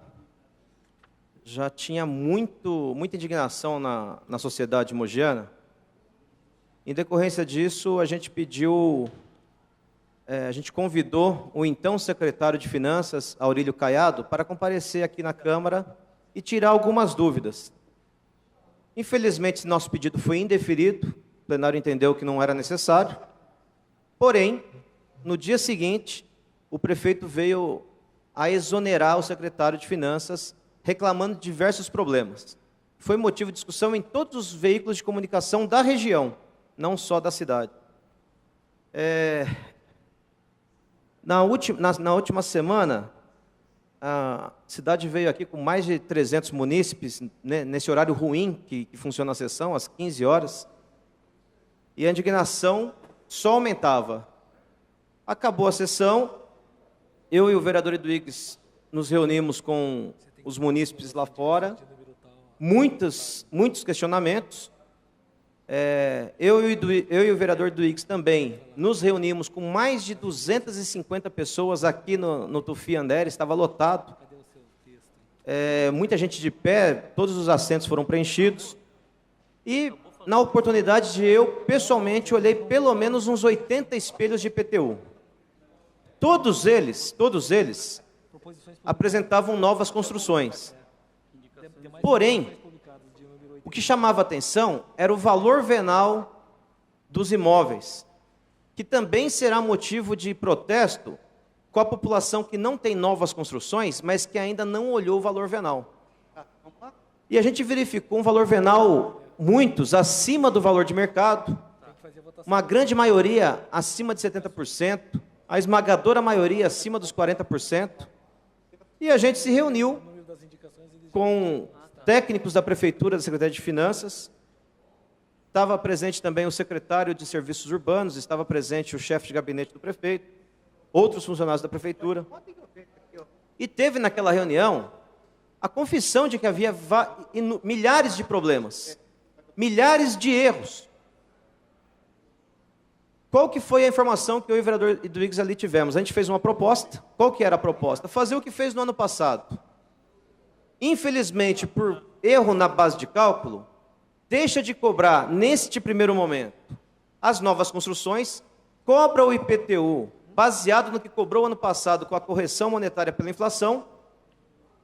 já tinha muita indignação na sociedade mogiana. Em decorrência disso, a gente convidou o então secretário de Finanças, Aurílio Caiado, para comparecer aqui na Câmara e tirar algumas dúvidas. Infelizmente, nosso pedido foi indeferido, o plenário entendeu que não era necessário. Porém, no dia seguinte, o prefeito veio a exonerar o secretário de Finanças, reclamando de diversos problemas. Foi motivo de discussão em todos os veículos de comunicação da região, não só da cidade. Na última semana, a cidade veio aqui com mais de 300 munícipes, né, nesse horário ruim que funciona a sessão, às 15 horas, e a indignação só aumentava. Acabou a sessão, eu e o vereador Eduígues nos reunimos com os munícipes lá fora, muitos questionamentos. Eu e o vereador Eduígues também nos reunimos com mais de 250 pessoas aqui no Tufi Andere, estava lotado. Muita gente de pé, todos os assentos foram preenchidos. E, na oportunidade de eu, pessoalmente, olhei pelo menos uns 80 espelhos de IPTU. Todos eles apresentavam novas construções. Porém, o que chamava atenção era o valor venal dos imóveis, que também será motivo de protesto com a população que não tem novas construções, mas que ainda não olhou o valor venal. e a gente verificou um valor venal, muitos, acima do valor de mercado, uma grande maioria acima de 70%, a esmagadora maioria acima dos 40%, e a gente se reuniu com técnicos da Prefeitura, da Secretaria de Finanças, estava presente também o secretário de Serviços Urbanos, estava presente o chefe de gabinete do prefeito, outros funcionários da Prefeitura, e teve naquela reunião a confissão de que havia milhares de problemas, milhares de erros. Qual que foi a informação que eu e o vereador Edwiges ali tivemos? A gente fez uma proposta. Qual que era a proposta? Fazer o que fez no ano passado. Infelizmente, por erro na base de cálculo, deixa de cobrar, neste primeiro momento, as novas construções, cobra o IPTU, baseado no que cobrou ano passado com a correção monetária pela inflação,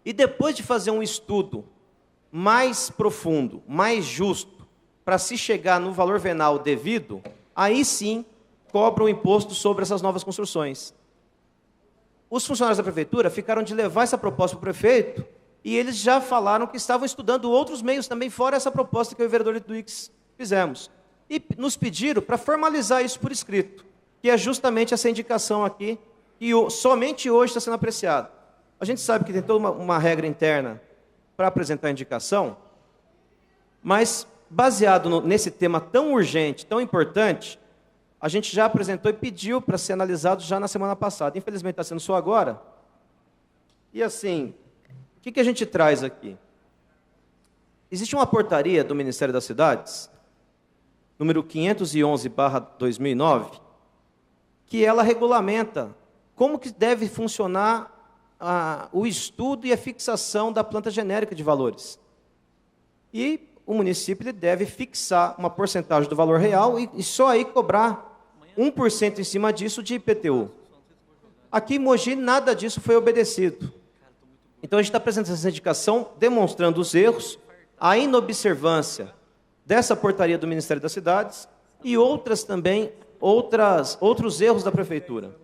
e depois de fazer um estudo mais profundo, mais justo, para se chegar no valor venal devido, aí sim cobra o imposto sobre essas novas construções. Os funcionários da Prefeitura ficaram de levar essa proposta para o prefeito, e eles já falaram que estavam estudando outros meios também, fora essa proposta que eu e o vereador Edwiges fizemos. E nos pediram para formalizar isso por escrito, que é justamente essa indicação aqui, que somente hoje está sendo apreciada. A gente sabe que tem toda uma regra interna para apresentar a indicação, mas baseado nesse tema tão urgente, tão importante, a gente já apresentou e pediu para ser analisado já na semana passada. Infelizmente está sendo só agora. E assim, o que a gente traz aqui? Existe uma portaria do Ministério das Cidades, número 511/2009, que ela regulamenta como que deve funcionar o estudo e a fixação da planta genérica de valores. E o município deve fixar uma porcentagem do valor real e só aí cobrar 1% em cima disso de IPTU. Aqui em Mogi nada disso foi obedecido. Então a gente está apresentando essa indicação demonstrando os erros, a inobservância dessa portaria do Ministério das Cidades e outros erros da Prefeitura.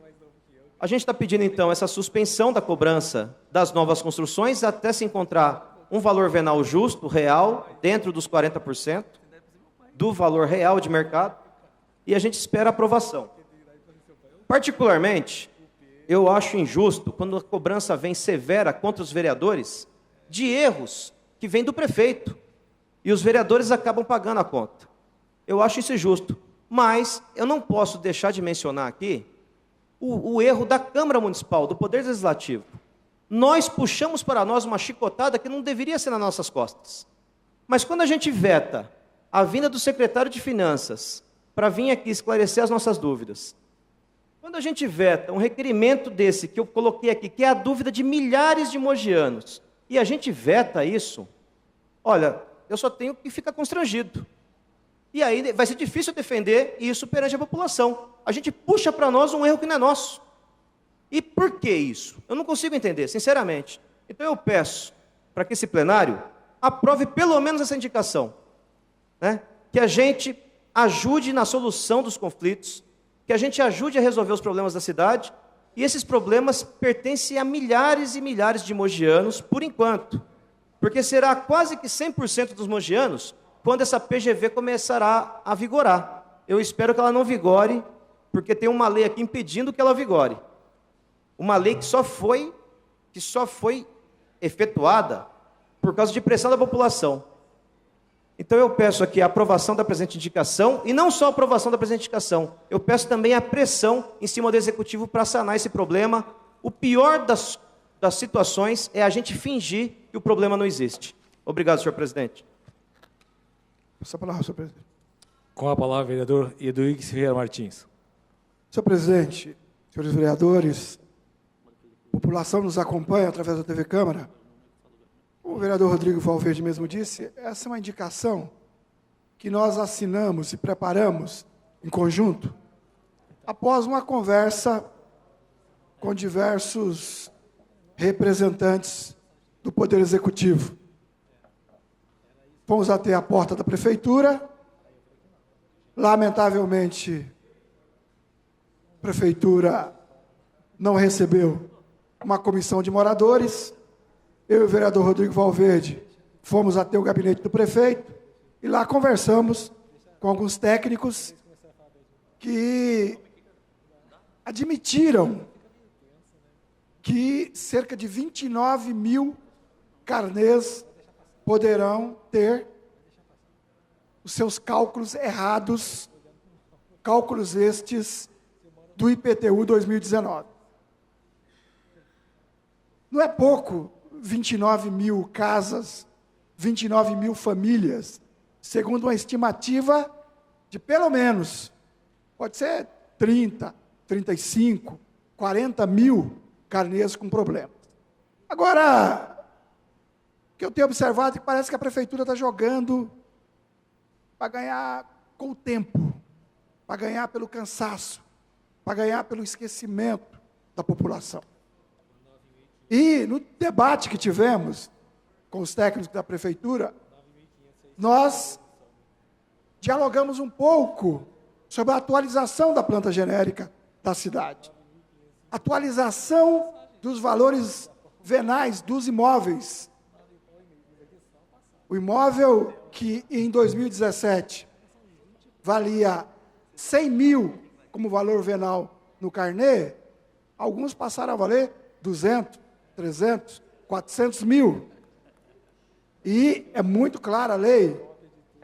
A gente está pedindo, então, essa suspensão da cobrança das novas construções até se encontrar um valor venal justo, real, dentro dos 40% do valor real de mercado, e a gente espera a aprovação. Particularmente, eu acho injusto, quando a cobrança vem severa contra os vereadores, de erros que vêm do prefeito, e os vereadores acabam pagando a conta. Eu acho isso injusto, mas eu não posso deixar de mencionar aqui o erro da Câmara Municipal, do Poder Legislativo. Nós puxamos para nós uma chicotada que não deveria ser nas nossas costas. Mas quando a gente veta a vinda do secretário de Finanças para vir aqui esclarecer as nossas dúvidas, quando a gente veta um requerimento desse que eu coloquei aqui, que é a dúvida de milhares de mogianos, e a gente veta isso, olha, eu só tenho que ficar constrangido. E aí vai ser difícil defender isso perante a população. A gente puxa para nós um erro que não é nosso. E por que isso? Eu não consigo entender, sinceramente. Então eu peço para que esse plenário aprove pelo menos essa indicação, né? Que a gente ajude na solução dos conflitos, que a gente ajude a resolver os problemas da cidade, e esses problemas pertencem a milhares e milhares de mogianos, por enquanto, porque será quase que 100% dos mogianos quando essa PGV começará a vigorar. Eu espero que ela não vigore, porque tem uma lei aqui impedindo que ela vigore. Uma lei que só foi efetuada por causa de pressão da população. Então eu peço aqui a aprovação da presente indicação, e não só a aprovação da presente indicação, eu peço também a pressão em cima do Executivo para sanar esse problema. O pior das situações é a gente fingir que o problema não existe. Obrigado, senhor presidente. Passa a palavra, senhor presidente. Com a palavra, vereador Edwiges Ferreira Martins. Senhor presidente, senhores vereadores, a população nos acompanha através da TV Câmara. Como o vereador Rodrigo Valverde mesmo disse, essa é uma indicação que nós assinamos e preparamos em conjunto após uma conversa com diversos representantes do Poder Executivo. Fomos até a porta da Prefeitura. Lamentavelmente, a Prefeitura não recebeu uma comissão de moradores. Eu e o vereador Rodrigo Valverde fomos até o gabinete do prefeito e lá conversamos com alguns técnicos que admitiram que cerca de 29 mil carnês poderão ter os seus cálculos errados, cálculos estes do IPTU 2019. Não é pouco 29 mil casas, 29 mil famílias, segundo uma estimativa de pelo menos, pode ser 30, 35, 40 mil carnês com problemas. Agora, o que eu tenho observado é que parece que a prefeitura está jogando para ganhar com o tempo, para ganhar pelo cansaço, para ganhar pelo esquecimento da população. E no debate que tivemos com os técnicos da prefeitura, nós dialogamos um pouco sobre a atualização da planta genérica da cidade. Atualização dos valores venais dos imóveis. O imóvel que em 2017 valia 100 mil como valor venal no carnê, alguns passaram a valer 200, 300, 400 mil. E é muito clara a lei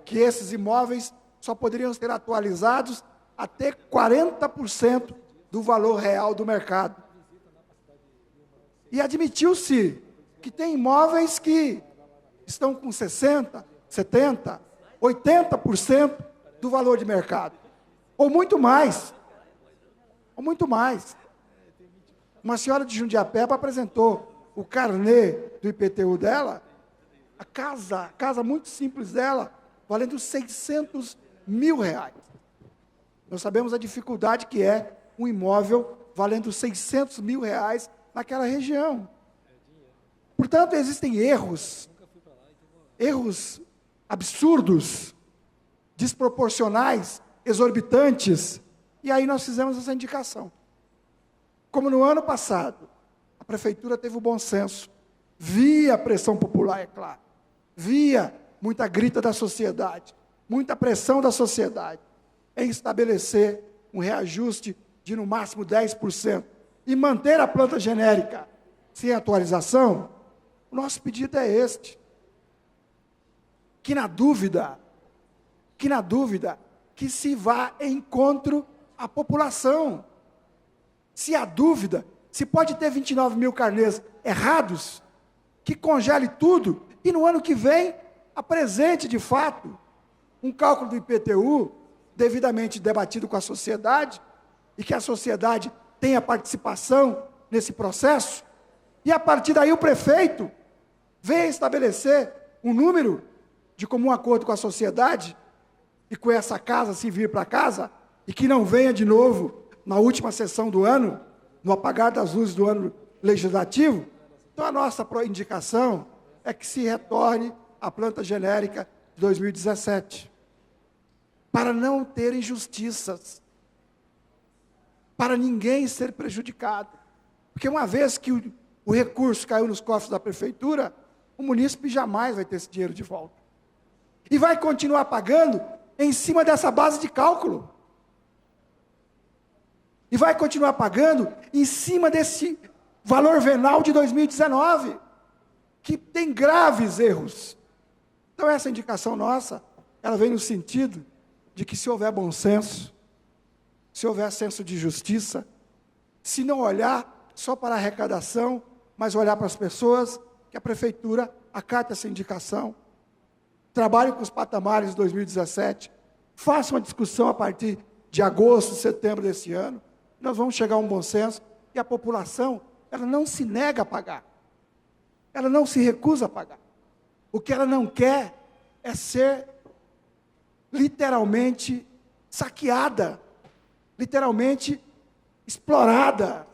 que esses imóveis só poderiam ser atualizados até 40% do valor real do mercado. E admitiu-se que tem imóveis que estão com 60%, 70%, 80% do valor de mercado. Ou muito mais. Ou muito mais. Uma senhora de Jundiapeba apresentou o carnê do IPTU dela, a casa muito simples dela, valendo 600 mil reais. Nós sabemos a dificuldade que é um imóvel valendo 600 mil reais naquela região. Portanto, existem erros absurdos, desproporcionais, exorbitantes, e aí nós fizemos essa indicação. Como no ano passado, a prefeitura teve o bom senso, via a pressão popular, é claro, via muita grita da sociedade, muita pressão da sociedade, em estabelecer um reajuste de no máximo 10% e manter a planta genérica sem atualização, o nosso pedido é este. Que na dúvida, que se vá em encontro à população. Se há dúvida, se pode ter 29 mil carnês errados, que congele tudo e no ano que vem apresente de fato um cálculo do IPTU devidamente debatido com a sociedade e que a sociedade tenha participação nesse processo e a partir daí o prefeito venha estabelecer um número de comum acordo com a sociedade e com essa casa, se vir para casa, e que não venha de novo na última sessão do ano, no apagar das luzes do ano legislativo. Então, a nossa indicação é que se retorne à planta genérica de 2017, para não ter injustiças, para ninguém ser prejudicado. Porque uma vez que o recurso caiu nos cofres da prefeitura, o munícipe jamais vai ter esse dinheiro de volta. E vai continuar pagando em cima dessa base de cálculo. E vai continuar pagando em cima desse valor venal de 2019, que tem graves erros. Então, essa indicação nossa, ela vem no sentido de que se houver bom senso, se houver senso de justiça, se não olhar só para a arrecadação, mas olhar para as pessoas, que a prefeitura acate essa indicação, trabalhe com os patamares de 2017, faça uma discussão a partir de agosto, setembro desse ano, nós vamos chegar a um bom senso, e a população, ela não se nega a pagar, ela não se recusa a pagar. O que ela não quer é ser literalmente saqueada, literalmente explorada,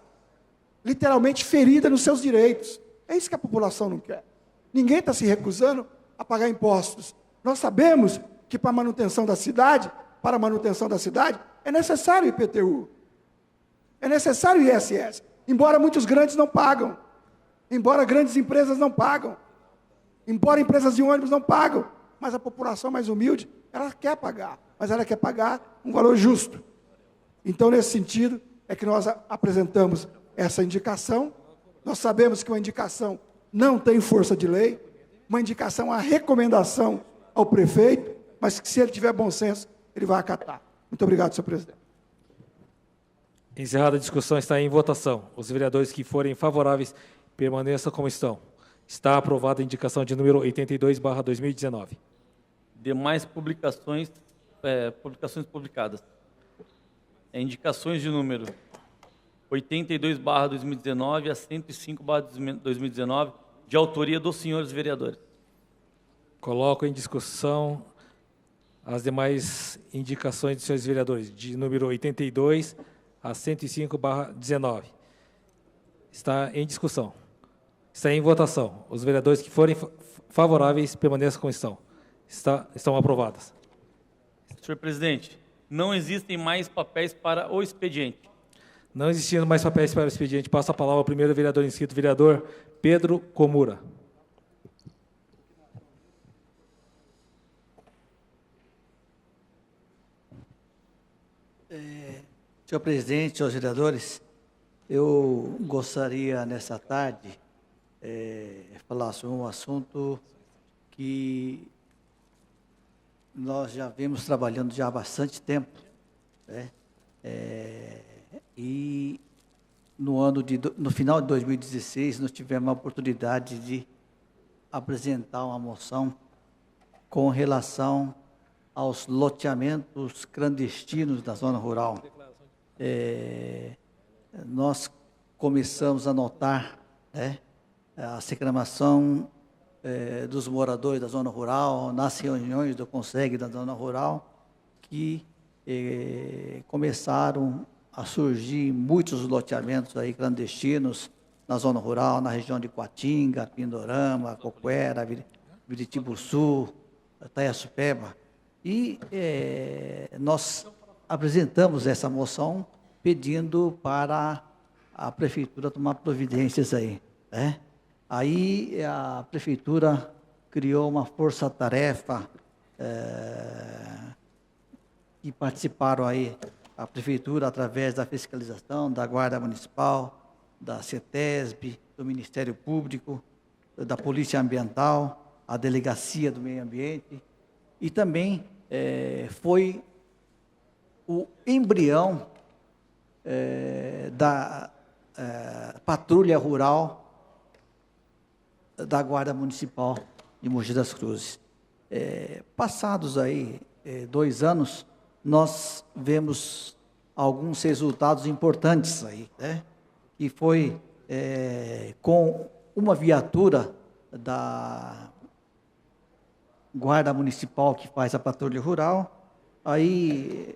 literalmente ferida nos seus direitos. É isso que a população não quer. Ninguém está se recusando a pagar impostos. Nós sabemos que para a manutenção da cidade, é necessário IPTU, é necessário ISS, embora muitos grandes não pagam, embora grandes empresas não pagam. Embora empresas de ônibus não pagam, mas a população mais humilde, ela quer pagar, mas ela quer pagar um valor justo. Então, nesse sentido, é que nós apresentamos essa indicação. Nós sabemos que uma indicação não tem força de lei, uma indicação, uma recomendação ao prefeito, mas que se ele tiver bom senso, ele vai acatar. Muito obrigado, senhor presidente. Encerrada a discussão, está em votação. Os vereadores que forem favoráveis permaneçam como estão. Está aprovada a indicação de número 82/2019. Demais publicações publicadas. Indicações de número 82/2019 a 105/2019, de autoria dos senhores vereadores. Coloco em discussão as demais indicações dos senhores vereadores, de número 82 a 105/19. Está em discussão. Está em votação. Os vereadores que forem favoráveis permaneçam como estão. Estão aprovadas. Senhor presidente, não existem mais papéis para o expediente. Não existindo mais papéis para o expediente, passo a palavra ao primeiro vereador inscrito, vereador Pedro Comura. Senhor presidente, senhores vereadores, eu gostaria nessa tarde falar sobre um assunto que nós já vemos trabalhando já há bastante tempo, né? E no final de 2016 nós tivemos a oportunidade de apresentar uma moção com relação aos loteamentos clandestinos da zona rural. Nós começamos a notar, né, a reclamação dos moradores da zona rural, nas reuniões do Conselho da zona rural, que começaram a surgir muitos loteamentos aí clandestinos na zona rural, na região de Coatinga, Pindorama, Coquera, Biritibuçu, Itaiaçupeba. E nós apresentamos essa moção pedindo para a prefeitura tomar providências aí, né? Aí a prefeitura criou uma força-tarefa e participaram aí a prefeitura através da fiscalização da Guarda Municipal, da CETESB, do Ministério Público, da Polícia Ambiental, a Delegacia do Meio Ambiente, e também foi o embrião da patrulha rural da Guarda Municipal de Mogi das Cruzes. Passados aí 2 anos, nós vemos alguns resultados importantes aí, né? Que foi com uma viatura da Guarda Municipal que faz a patrulha rural. Aí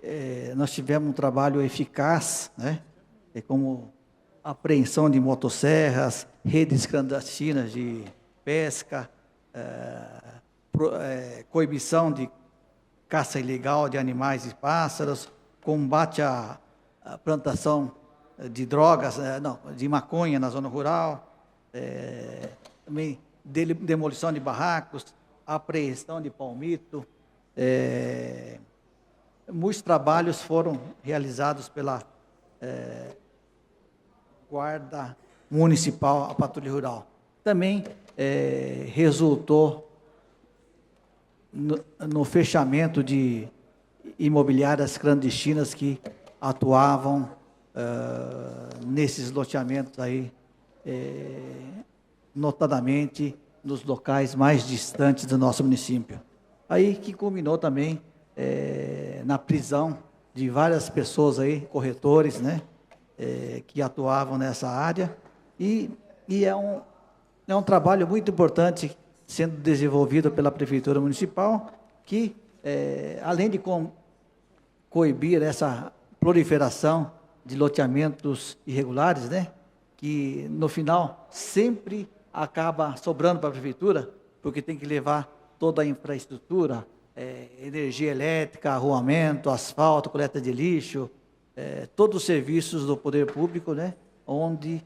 nós tivemos um trabalho eficaz, né? Como apreensão de motosserras, redes clandestinas de pesca, coibição de caça ilegal de animais e pássaros, combate à plantação de drogas, de maconha na zona rural, também demolição de barracos, apreensão de palmito. Muitos trabalhos foram realizados pela Guarda Municipal, a Patrulha Rural. Também resultou no fechamento de imobiliárias clandestinas que atuavam nesses loteamentos aí, notadamente nos locais mais distantes do nosso município. Aí que culminou também na prisão de várias pessoas aí, corretores, né, que atuavam nessa área, e é um trabalho muito importante sendo desenvolvido pela Prefeitura Municipal, que, além de coibir essa proliferação de loteamentos irregulares, né, que no final sempre acaba sobrando para a Prefeitura, porque tem que levar toda a infraestrutura, energia elétrica, arruamento, asfalto, coleta de lixo, todos os serviços do poder público, né, onde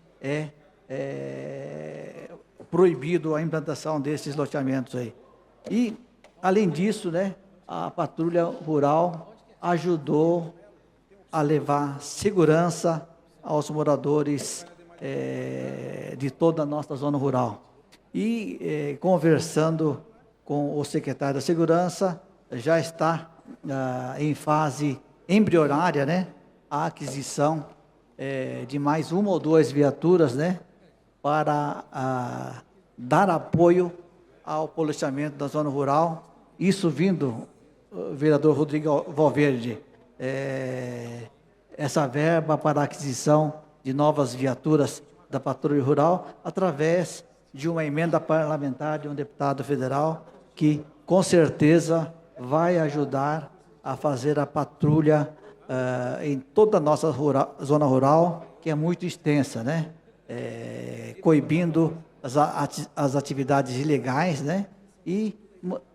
proibido a implantação desses loteamentos aí. E, além disso, né, a patrulha rural ajudou a levar segurança aos moradores de toda a nossa zona rural. E, conversando com o secretário da Segurança, já está em fase embrionária, né, a aquisição de mais uma ou duas viaturas, né, para dar apoio ao policiamento da zona rural. Isso vindo, vereador Rodrigo Valverde, essa verba para a aquisição de novas viaturas da patrulha rural, através de uma emenda parlamentar de um deputado federal, que com certeza vai ajudar a fazer a patrulha em toda a nossa zona rural, que é muito extensa, né? Coibindo as atividades ilegais, né? E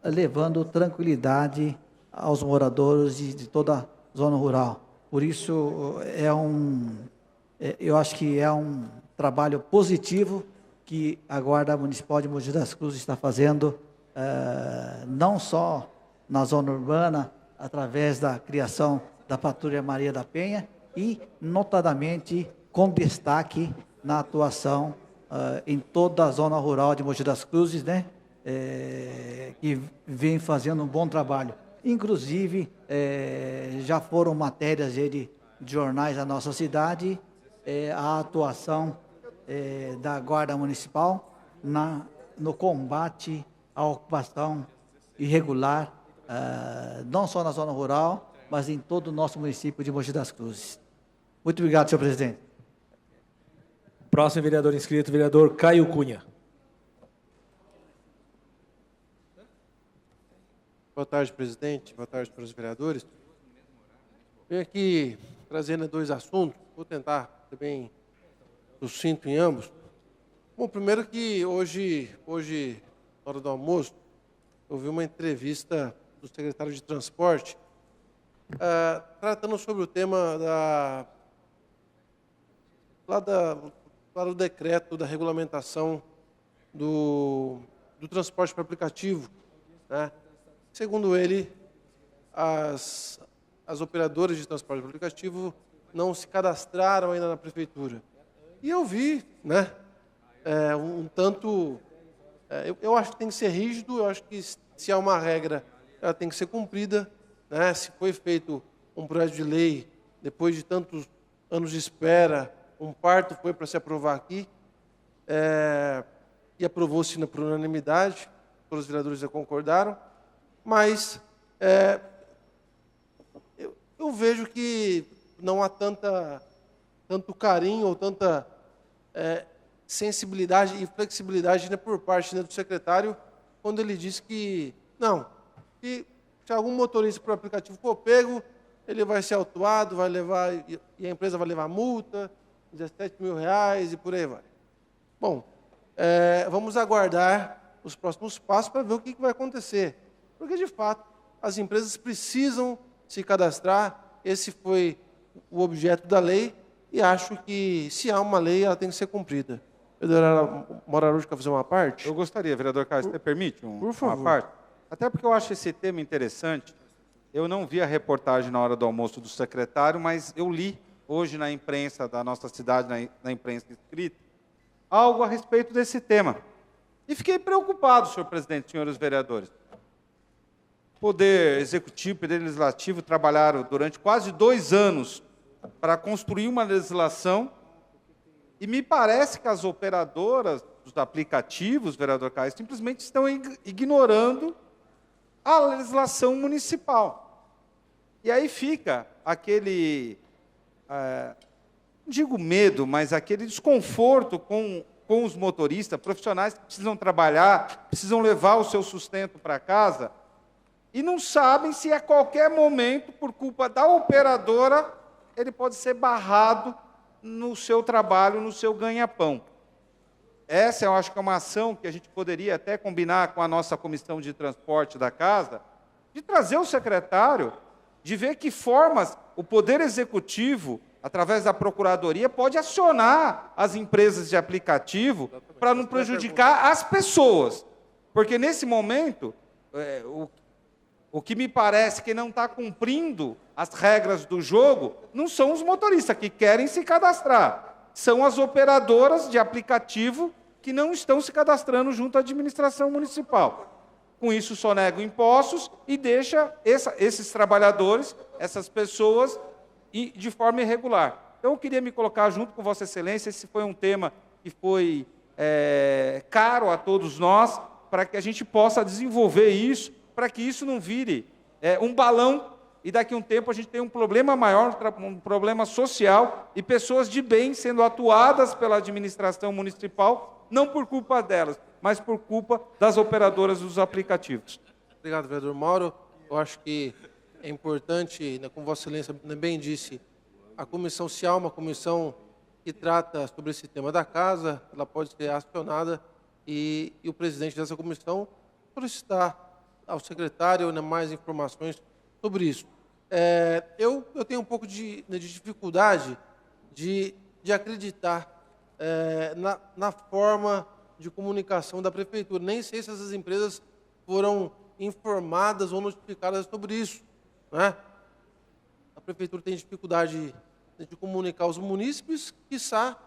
levando tranquilidade aos moradores de toda a zona rural. Por isso, eu acho que é um trabalho positivo que a Guarda Municipal de Mogi das Cruzes está fazendo, não só na zona urbana, através da criação da Patrulha Maria da Penha, e notadamente com destaque na atuação em toda a zona rural de Mogi das Cruzes, né? Que vem fazendo um bom trabalho. Inclusive, já foram matérias de jornais da nossa cidade, a atuação da Guarda Municipal no combate à ocupação irregular, não só na zona rural, mas em todo o nosso município de Mogi das Cruzes. Muito obrigado, senhor presidente. Próximo vereador inscrito, vereador Caio Cunha. Boa tarde, presidente. Boa tarde para os vereadores. Venho aqui trazendo dois assuntos. Vou tentar também sucinto em ambos. Bom, primeiro que hoje, na hora do almoço, eu vi uma entrevista do secretário de Transporte tratando sobre o tema do decreto da regulamentação do transporte por aplicativo, né? Segundo ele, as operadoras de transporte por aplicativo não se cadastraram ainda na prefeitura. E eu vi, né, eu acho que tem que ser rígido, eu acho que se há uma regra, ela tem que ser cumprida, né? Se foi feito um projeto de lei, depois de tantos anos de espera, um parto foi para se aprovar aqui, e aprovou-se por unanimidade, todos os vereadores já concordaram, mas eu vejo que não há tanto carinho ou tanta sensibilidade e flexibilidade, né, por parte, né, do secretário, quando ele diz que se algum motorista por aplicativo for pego, ele vai ser autuado, vai levar, e a empresa vai levar multa, R$17.000 e por aí vai. Bom, vamos aguardar os próximos passos para ver o que vai acontecer. Porque, de fato, as empresas precisam se cadastrar, esse foi o objeto da lei, e acho que, se há uma lei, ela tem que ser cumprida. Vereador Morarujo, quer fazer uma parte? Eu gostaria, vereador Carlos, você permite por favor. uma parte? Até porque eu acho esse tema interessante. Eu não vi a reportagem na hora do almoço do secretário, mas eu li hoje na imprensa da nossa cidade, na imprensa escrita, algo a respeito desse tema. E fiquei preocupado, senhor presidente, senhores vereadores. Poder Executivo e Poder Legislativo trabalharam durante quase 2 anos para construir uma legislação, e me parece que as operadoras dos aplicativos, vereador Caio, simplesmente estão ignorando a legislação municipal. E aí fica aquele, não digo medo, mas aquele desconforto com os motoristas, profissionais que precisam trabalhar, precisam levar o seu sustento para casa, e não sabem se a qualquer momento, por culpa da operadora, ele pode ser barrado no seu trabalho, no seu ganha-pão. Essa, eu acho que é uma ação que a gente poderia até combinar com a nossa comissão de transporte da casa, de trazer o secretário, de ver que formas o Poder Executivo, através da Procuradoria, pode acionar as empresas de aplicativo para não prejudicar as pessoas. Porque, nesse momento, o que me parece que não está cumprindo as regras do jogo não são os motoristas que querem se cadastrar, são as operadoras de aplicativo que não estão se cadastrando junto à administração municipal. Com isso, sonega impostos e deixa esses trabalhadores, essas pessoas, de forma irregular. Então, eu queria me colocar junto com Vossa Excelência. Esse foi um tema que foi caro a todos nós, para que a gente possa desenvolver isso, para que isso não vire um balão e daqui a um tempo a gente tenha um problema maior, um problema social e pessoas de bem sendo atuadas pela administração municipal, não por culpa delas, mas por culpa das operadoras dos aplicativos. Obrigado, vereador Mauro. Eu acho que é importante, como Vossa Excelência bem disse, a comissão, se há uma comissão que trata sobre esse tema da casa, ela pode ser acionada e o presidente dessa comissão solicitar ao secretário mais informações sobre isso. Eu tenho um pouco de dificuldade de acreditar na forma de comunicação da prefeitura. Nem sei se essas empresas foram informadas ou notificadas sobre isso, né? A prefeitura tem dificuldade de comunicar aos munícipes, quiçá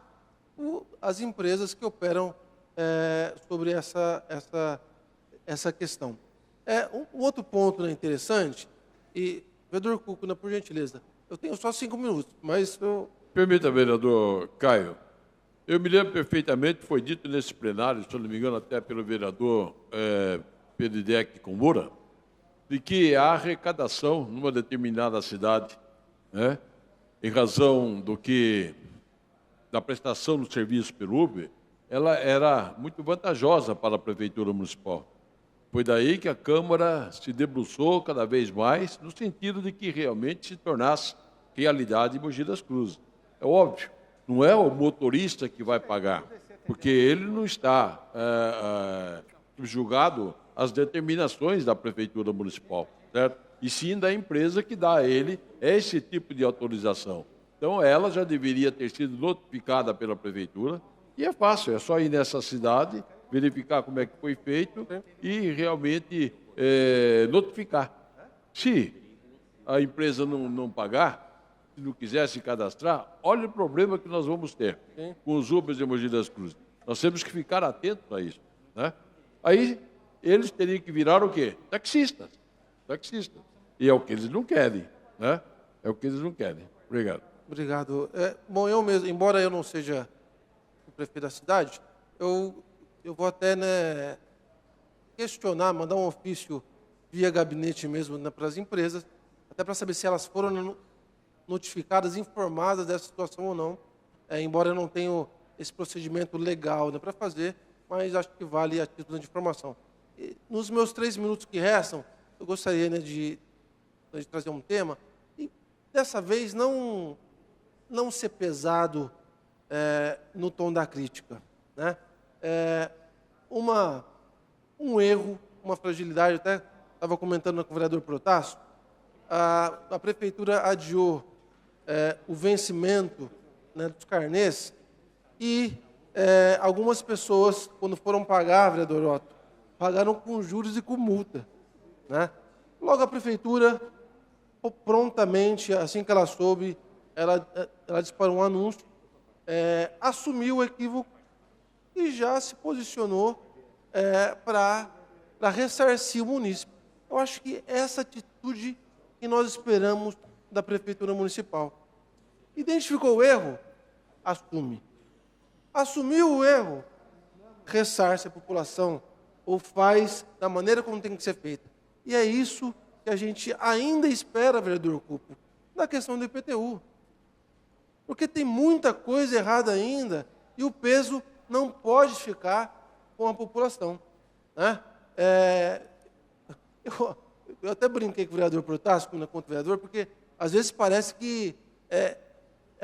as empresas que operam sobre essa questão. Um outro ponto, né, interessante, e, vereador Cuco, por gentileza, eu tenho só 5 minutos, mas eu... Permita, vereador Caio. Eu me lembro perfeitamente, foi dito nesse plenário, se eu não me engano, até pelo vereador Pedidec Komura, de que a arrecadação numa determinada cidade, né, em razão da prestação do serviço pelo Uber, ela era muito vantajosa para a Prefeitura Municipal. Foi daí que a Câmara se debruçou cada vez mais, no sentido de que realmente se tornasse realidade em Mogi das Cruzes. É óbvio, não é o motorista que vai pagar, porque ele não está subjugado às determinações da Prefeitura Municipal, certo? E sim da empresa que dá a ele esse tipo de autorização. Então, ela já deveria ter sido notificada pela Prefeitura, e é fácil, é só ir nessa cidade, verificar como é que foi feito e realmente notificar. Se a empresa não pagar, se não quiser se cadastrar, olha o problema que nós vamos ter com os Ubers de Mogi das Cruzes. Nós temos que ficar atentos a isso, né? Aí, eles teriam que virar o quê? Taxistas. E é o que eles não querem, né? É o que eles não querem. Obrigado. Obrigado. Bom, eu mesmo, embora eu não seja o prefeito da cidade, eu vou até, né, questionar, mandar um ofício via gabinete mesmo, né, para as empresas, até para saber se elas foram notificadas, informadas dessa situação ou não, embora eu não tenha esse procedimento legal, né, para fazer, mas acho que vale a título de informação. E, nos meus 3 minutos que restam, eu gostaria, né, de trazer um tema, e dessa vez não ser pesado no tom da crítica, né? Um erro, uma fragilidade, até estava comentando com o vereador Protássio, a prefeitura adiou o vencimento, né, dos carnês e algumas pessoas, quando foram pagar, vereador Otto, pagaram com juros e com multa, né? Logo a prefeitura, prontamente, assim que ela soube, ela disparou um anúncio, assumiu o equívoco e já se posicionou para ressarcir o município. Eu acho que essa atitude que nós esperamos da Prefeitura Municipal. Identificou o erro? Assume. Assumiu o erro? Ressarce a população ou faz da maneira como tem que ser feita. E é isso que a gente ainda espera, vereador Cupo, na questão do IPTU. Porque tem muita coisa errada ainda e o peso não pode ficar com a população, né? Eu até brinquei com o vereador Protássio, contra o vereador, porque às vezes parece que é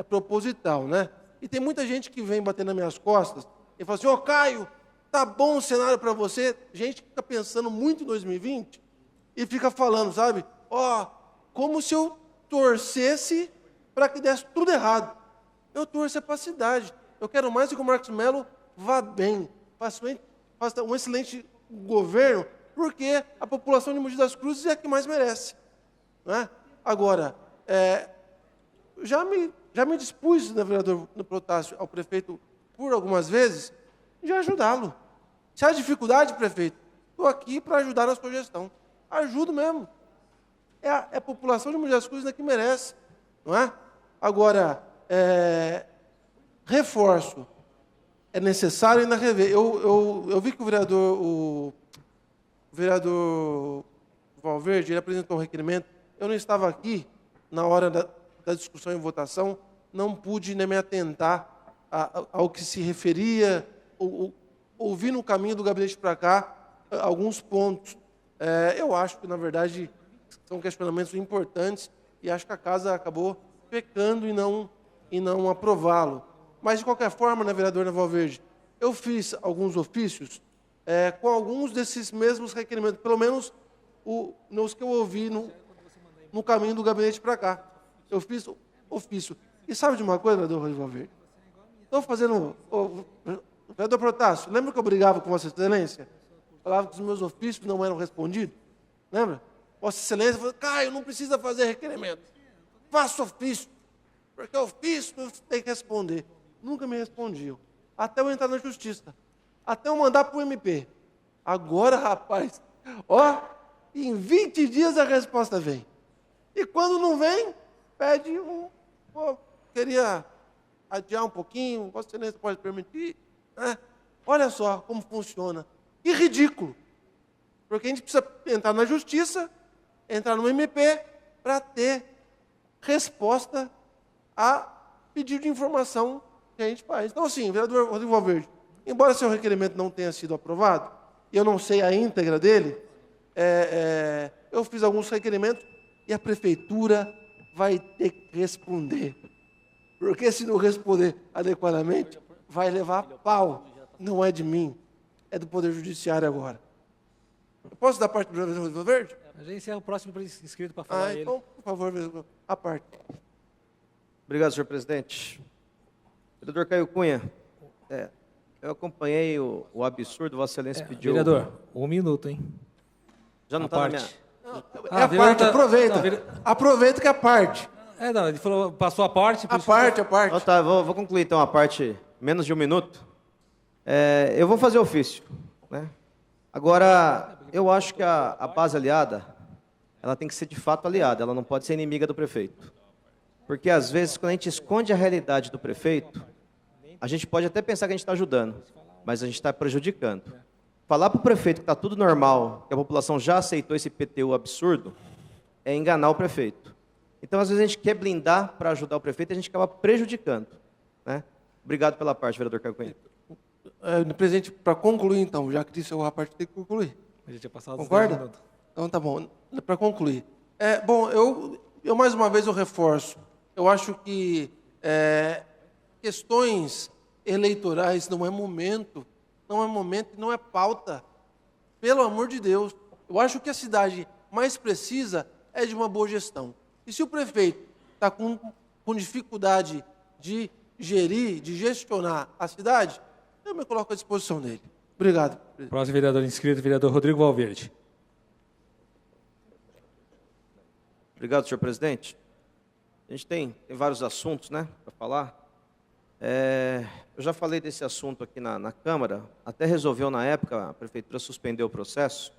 proposital, né? E tem muita gente que vem bater nas minhas costas e fala assim: ô Caio, tá bom o cenário para você? Gente que fica pensando muito em 2020 e fica falando, sabe? Como se eu torcesse para que desse tudo errado. Eu torço para a cidade. Eu quero mais que o Marcos Melo vá bem, faça um excelente governo, porque a população de Mogi das Cruzes é a que mais merece. Não é? Agora, já me dispus, né, vereador Protásio, ao prefeito, por algumas vezes, de ajudá-lo. Se há dificuldade, prefeito, estou aqui para ajudar na sua gestão. Ajudo mesmo. É a população de Mogi das Cruzes que merece. Não é? Agora, reforço. É necessário ainda rever. Eu vi que o vereador Valverde, ele apresentou um requerimento. Eu não estava aqui na hora da discussão e votação, não pude nem me atentar ao que se referia, ouvi no caminho do gabinete para cá alguns pontos. Eu acho que, na verdade, são questionamentos importantes e acho que a casa acabou pecando e não aprová-lo. Mas, de qualquer forma, né, vereador Valverde, eu fiz alguns ofícios com alguns desses mesmos requerimentos, pelo menos nos que eu ouvi no caminho do gabinete para cá. Eu fiz ofício. E sabe de uma coisa, vereador Valverde? Estou fazendo... vereador Protásio, lembra que eu brigava com Vossa Excelência? Falava que os meus ofícios não eram respondidos? Lembra? Vossa Excelência falou, Caio, não precisa fazer requerimento. Faça ofício. Porque ofício você tem que responder. Nunca me respondiam. Até eu entrar na justiça. Até eu mandar para o MP. Agora, rapaz, em 20 dias a resposta vem. E quando não vem, pede queria adiar um pouquinho, Vossa Excelência pode permitir. Olha só como funciona. Que ridículo. Porque a gente precisa entrar na justiça, entrar no MP, para ter resposta a pedido de informação que a gente faz. Então, assim, vereador Rodrigo Valverde, embora seu requerimento não tenha sido aprovado, e eu não sei a íntegra dele, eu fiz alguns requerimentos e a prefeitura vai ter que responder. Porque se não responder adequadamente, vai levar pau. Não é de mim, é do Poder Judiciário agora. Eu posso dar parte do vereador Rodrigo Valverde? A gente é o próximo inscrito para falar ele. Então, por favor, a parte. Obrigado, senhor presidente. Vereador Caio Cunha, eu acompanhei o absurdo, Vossa Excelência pediu... Vereador, 1 minuto, hein? Já não está na minha... a parte, aproveita. Aproveita que é a parte. Não, ele falou, passou a parte. A parte. Então, tá, vou concluir então a parte, menos de 1 minuto. Eu vou fazer ofício, né? Agora, eu acho que a base aliada, ela tem que ser de fato aliada, ela não pode ser inimiga do prefeito. Porque, às vezes, quando a gente esconde a realidade do prefeito, a gente pode até pensar que a gente está ajudando, mas a gente está prejudicando. Falar para o prefeito que está tudo normal, que a população já aceitou esse IPTU absurdo, é enganar o prefeito. Então, às vezes, a gente quer blindar para ajudar o prefeito e a gente acaba prejudicando. Né? Obrigado pela parte, vereador Caio Cunha. Presidente, para concluir, então, já que disse a parte, tem que concluir. A gente tinha passado. Concorda? Então, tá bom. Para concluir. Bom, eu mais uma vez eu reforço. Eu acho que questões eleitorais não é momento e não é pauta. Pelo amor de Deus. Eu acho que a cidade mais precisa é de uma boa gestão. E se o prefeito está com dificuldade de gerir, de gestionar a cidade, eu me coloco à disposição dele. Obrigado. Próximo vereador inscrito, vereador Rodrigo Valverde. Obrigado, senhor presidente. A gente tem vários assuntos, né, para falar. Eu já falei desse assunto aqui na Câmara, até resolveu na época, a Prefeitura suspendeu o processo,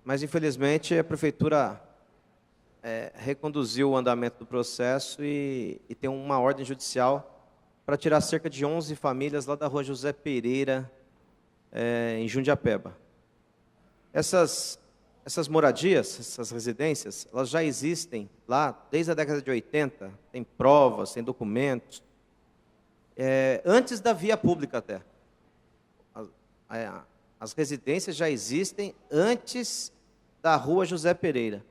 mas infelizmente a Prefeitura reconduziu o andamento do processo e tem uma ordem judicial para tirar cerca de 11 famílias lá da rua José Pereira, em Jundiapeba. Essas moradias, essas residências, elas já existem lá desde a década de 80, tem provas, tem documentos, antes da via pública até. As residências já existem antes da rua José Pereira.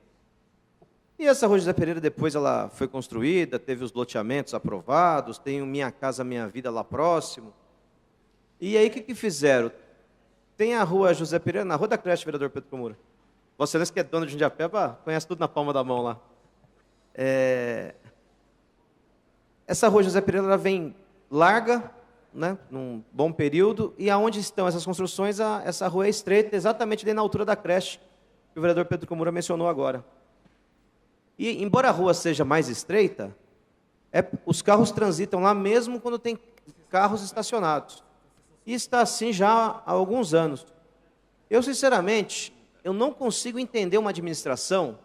E essa rua José Pereira depois ela foi construída, teve os loteamentos aprovados, tem o Minha Casa Minha Vida lá próximo. E aí o que fizeram? Tem a rua José Pereira, na rua da creche, vereador Pedro Comura. Vossa Excelência, que é dono de Jundiapeba, conhece tudo na palma da mão lá. Essa rua José Pereira ela vem larga, né, num bom período, e aonde estão essas construções, essa rua é estreita, exatamente ali na altura da creche, que o vereador Pedro Komura mencionou agora. E, embora a rua seja mais estreita, os carros transitam lá mesmo quando tem carros estacionados. E está assim já há alguns anos. Eu, sinceramente, eu não consigo entender uma administração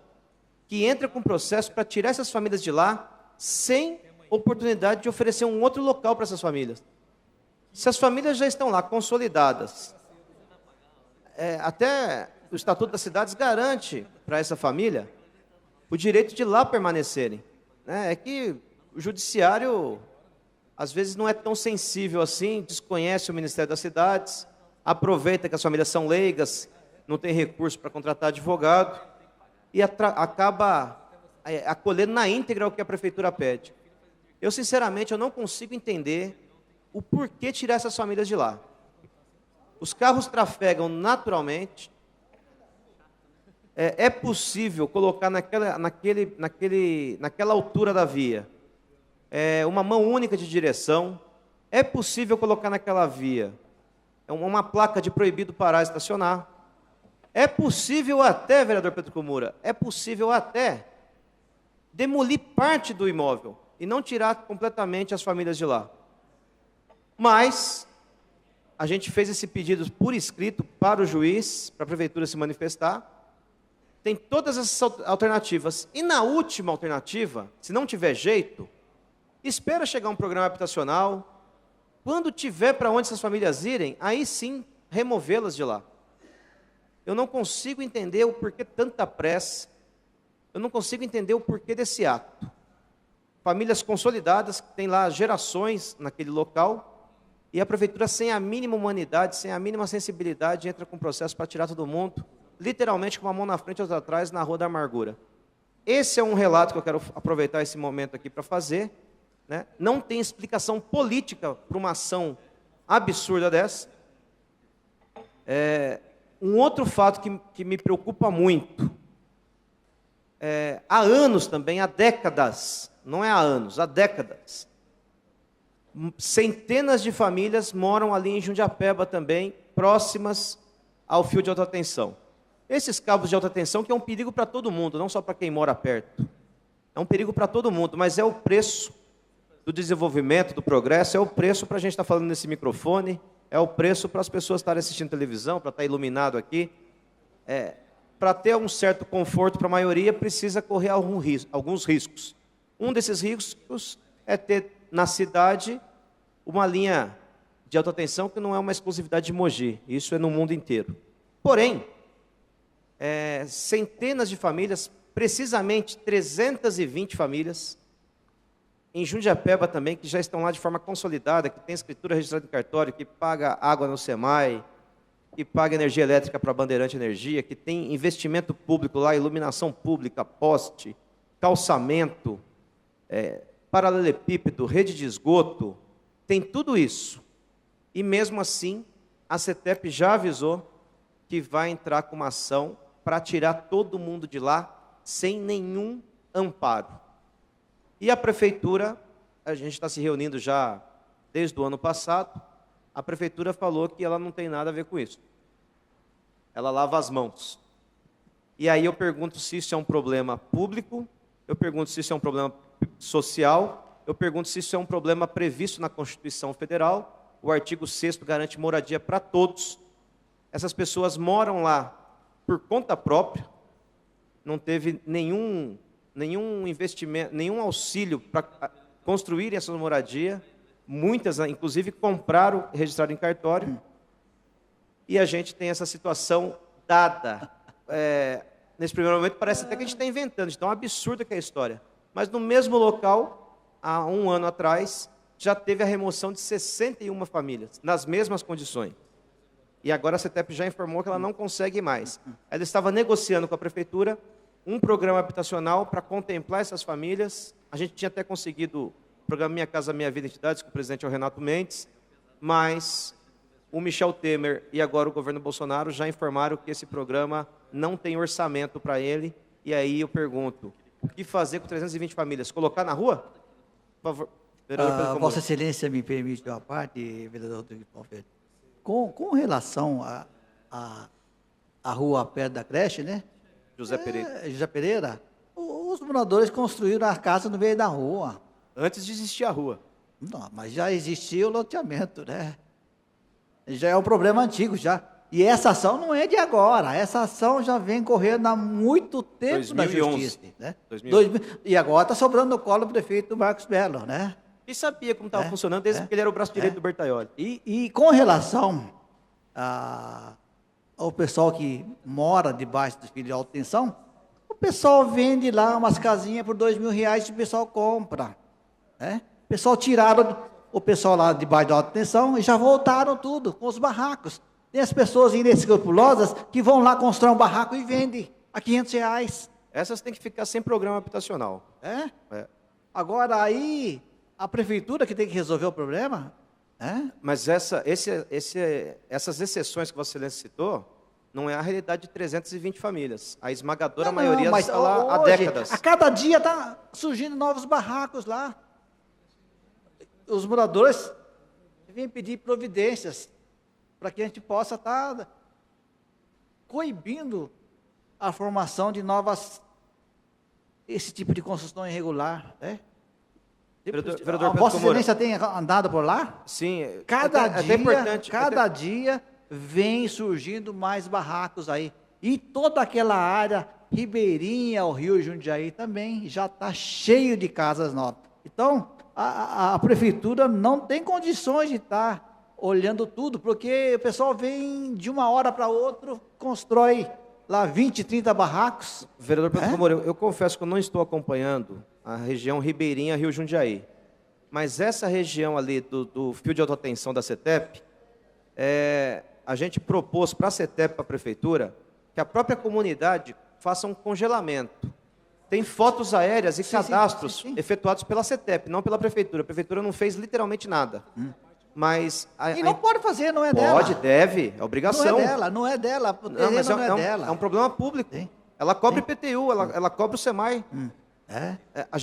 que entra com processo para tirar essas famílias de lá sem oportunidade de oferecer um outro local para essas famílias. Se as famílias já estão lá consolidadas, até o Estatuto das Cidades garante para essa família o direito de lá permanecerem. É que o judiciário, às vezes, não é tão sensível assim, desconhece o Ministério das Cidades, aproveita que as famílias são leigas, não tem recurso para contratar advogado, e acaba acolhendo na íntegra o que a prefeitura pede. Eu, sinceramente, eu não consigo entender o porquê tirar essas famílias de lá. Os carros trafegam naturalmente. É possível colocar naquela altura da via uma mão única de direção. É possível colocar naquela via uma placa de proibido parar e estacionar. É possível até, vereador Pedro Komura, é possível até demolir parte do imóvel e não tirar completamente as famílias de lá. Mas a gente fez esse pedido por escrito para o juiz, para a prefeitura se manifestar. Tem todas essas alternativas. E na última alternativa, se não tiver jeito, espera chegar um programa habitacional. Quando tiver para onde essas famílias irem, aí sim removê-las de lá. Eu não consigo entender o porquê tanta pressa. Eu não consigo entender o porquê desse ato. Famílias consolidadas, que têm lá gerações naquele local, e a prefeitura, sem a mínima humanidade, sem a mínima sensibilidade, entra com um processo para tirar todo mundo, literalmente com uma mão na frente e outra atrás, na Rua da Amargura. Esse é um relato que eu quero aproveitar esse momento aqui para fazer. Né? Não tem explicação política para uma ação absurda dessa. Um outro fato que me preocupa muito, há anos também, há décadas, não é há anos, há décadas, centenas de famílias moram ali em Jundiapeba também, próximas ao fio de alta tensão. Esses cabos de alta tensão que é um perigo para todo mundo, não só para quem mora perto. É um perigo para todo mundo, mas é o preço do desenvolvimento, do progresso, é o preço para a gente estar falando nesse microfone, é o preço para as pessoas estarem assistindo televisão, para estar iluminado aqui. Para ter um certo conforto para a maioria, precisa correr alguns riscos. Um desses riscos é ter na cidade uma linha de alta tensão que não é uma exclusividade de Mogi, isso é no mundo inteiro. Porém, centenas de famílias, precisamente 320 famílias, em Jundiapeba também, que já estão lá de forma consolidada, que tem escritura registrada em cartório, que paga água no SEMAI, que paga energia elétrica para a Bandeirante Energia, que tem investimento público lá, iluminação pública, poste, calçamento, paralelepípedo, rede de esgoto, tem tudo isso. E mesmo assim, a CETEP já avisou que vai entrar com uma ação para tirar todo mundo de lá sem nenhum amparo. E a prefeitura, a gente está se reunindo já desde o ano passado, a prefeitura falou que ela não tem nada a ver com isso. Ela lava as mãos. E aí eu pergunto se isso é um problema público, eu pergunto se isso é um problema social, eu pergunto se isso é um problema previsto na Constituição Federal. O artigo 6º garante moradia para todos. Essas pessoas moram lá por conta própria, não teve nenhum investimento, nenhum auxílio para construírem essa moradia. Muitas, inclusive, compraram, registraram em cartório. E a gente tem essa situação dada. Nesse primeiro momento, parece até que a gente está inventando, de tão absurda que é a história. Mas no mesmo local, há um ano atrás, já teve a remoção de 61 famílias, nas mesmas condições. E agora a CETEP já informou que ela não consegue mais. Ela estava negociando com a prefeitura um programa habitacional para contemplar essas famílias. A gente tinha até conseguido o programa Minha Casa Minha Vida Entidades, que o presidente é o Renato Mendes, mas o Michel Temer e agora o governo Bolsonaro já informaram que esse programa não tem orçamento para ele. E aí eu pergunto, O que fazer com 320 famílias? Colocar na rua? Por favor, vereador Pedro Comoro. Vossa Excelência me permite uma parte, vereador Rodrigo Valverde. Com relação à rua perto da creche, né? José Pereira. José Pereira, os moradores construíram a casa no meio da rua. Antes de existir a rua. Não, mas já existia o loteamento, né? Já é um problema antigo, já. E essa ação não é de agora, essa ação já vem correndo há muito tempo 2011, na Justiça. Né? 2011. E agora está sobrando no colo do prefeito Marcos Belo, né? E sabia como estava funcionando desde que ele era o braço direito do Bertaioli. E com relação ao pessoal que mora debaixo dos fios de alta tensão, o pessoal vende lá umas casinhas por R$2.000 e o pessoal compra. Né? O pessoal tiraram o pessoal lá debaixo da alta tensão e já voltaram tudo com os barracos. Tem as pessoas inescrupulosas que vão lá construir um barraco e vendem a R$500. Essas têm que ficar sem programa habitacional. É? Agora aí, a prefeitura que tem que resolver o problema. Mas essas exceções que Vossa Excelência citou, não é a realidade de 320 famílias. A esmagadora maioria está lá há décadas. A cada dia está surgindo novos barracos lá. Os moradores vêm pedir providências para que a gente possa estar coibindo a formação de esse tipo de construção irregular. Né? Vereador A Vossa Excelência tem andado por lá? Sim. Cada dia vem surgindo mais barracos aí. E toda aquela área ribeirinha ao Rio Jundiaí também já está cheio de casas novas. Então, a prefeitura não tem condições de estar olhando tudo, porque o pessoal vem de uma hora para outra, constrói lá 20, 30 barracos. Vereador Pedro Comoro, eu confesso que eu não estou acompanhando a região ribeirinha Rio Jundiaí. Mas essa região ali do fio de alta tensão da CETEP, a gente propôs para a CETEP, para a prefeitura, que a própria comunidade faça um congelamento. Tem fotos aéreas e cadastros efetuados pela CETEP, não pela prefeitura. A prefeitura não fez literalmente nada. Mas e não pode fazer, não é dela. Pode, deve, é obrigação. Não é dela, o terreno não é dela. É um problema público. Ela cobre IPTU, ela cobre o SEMAI. A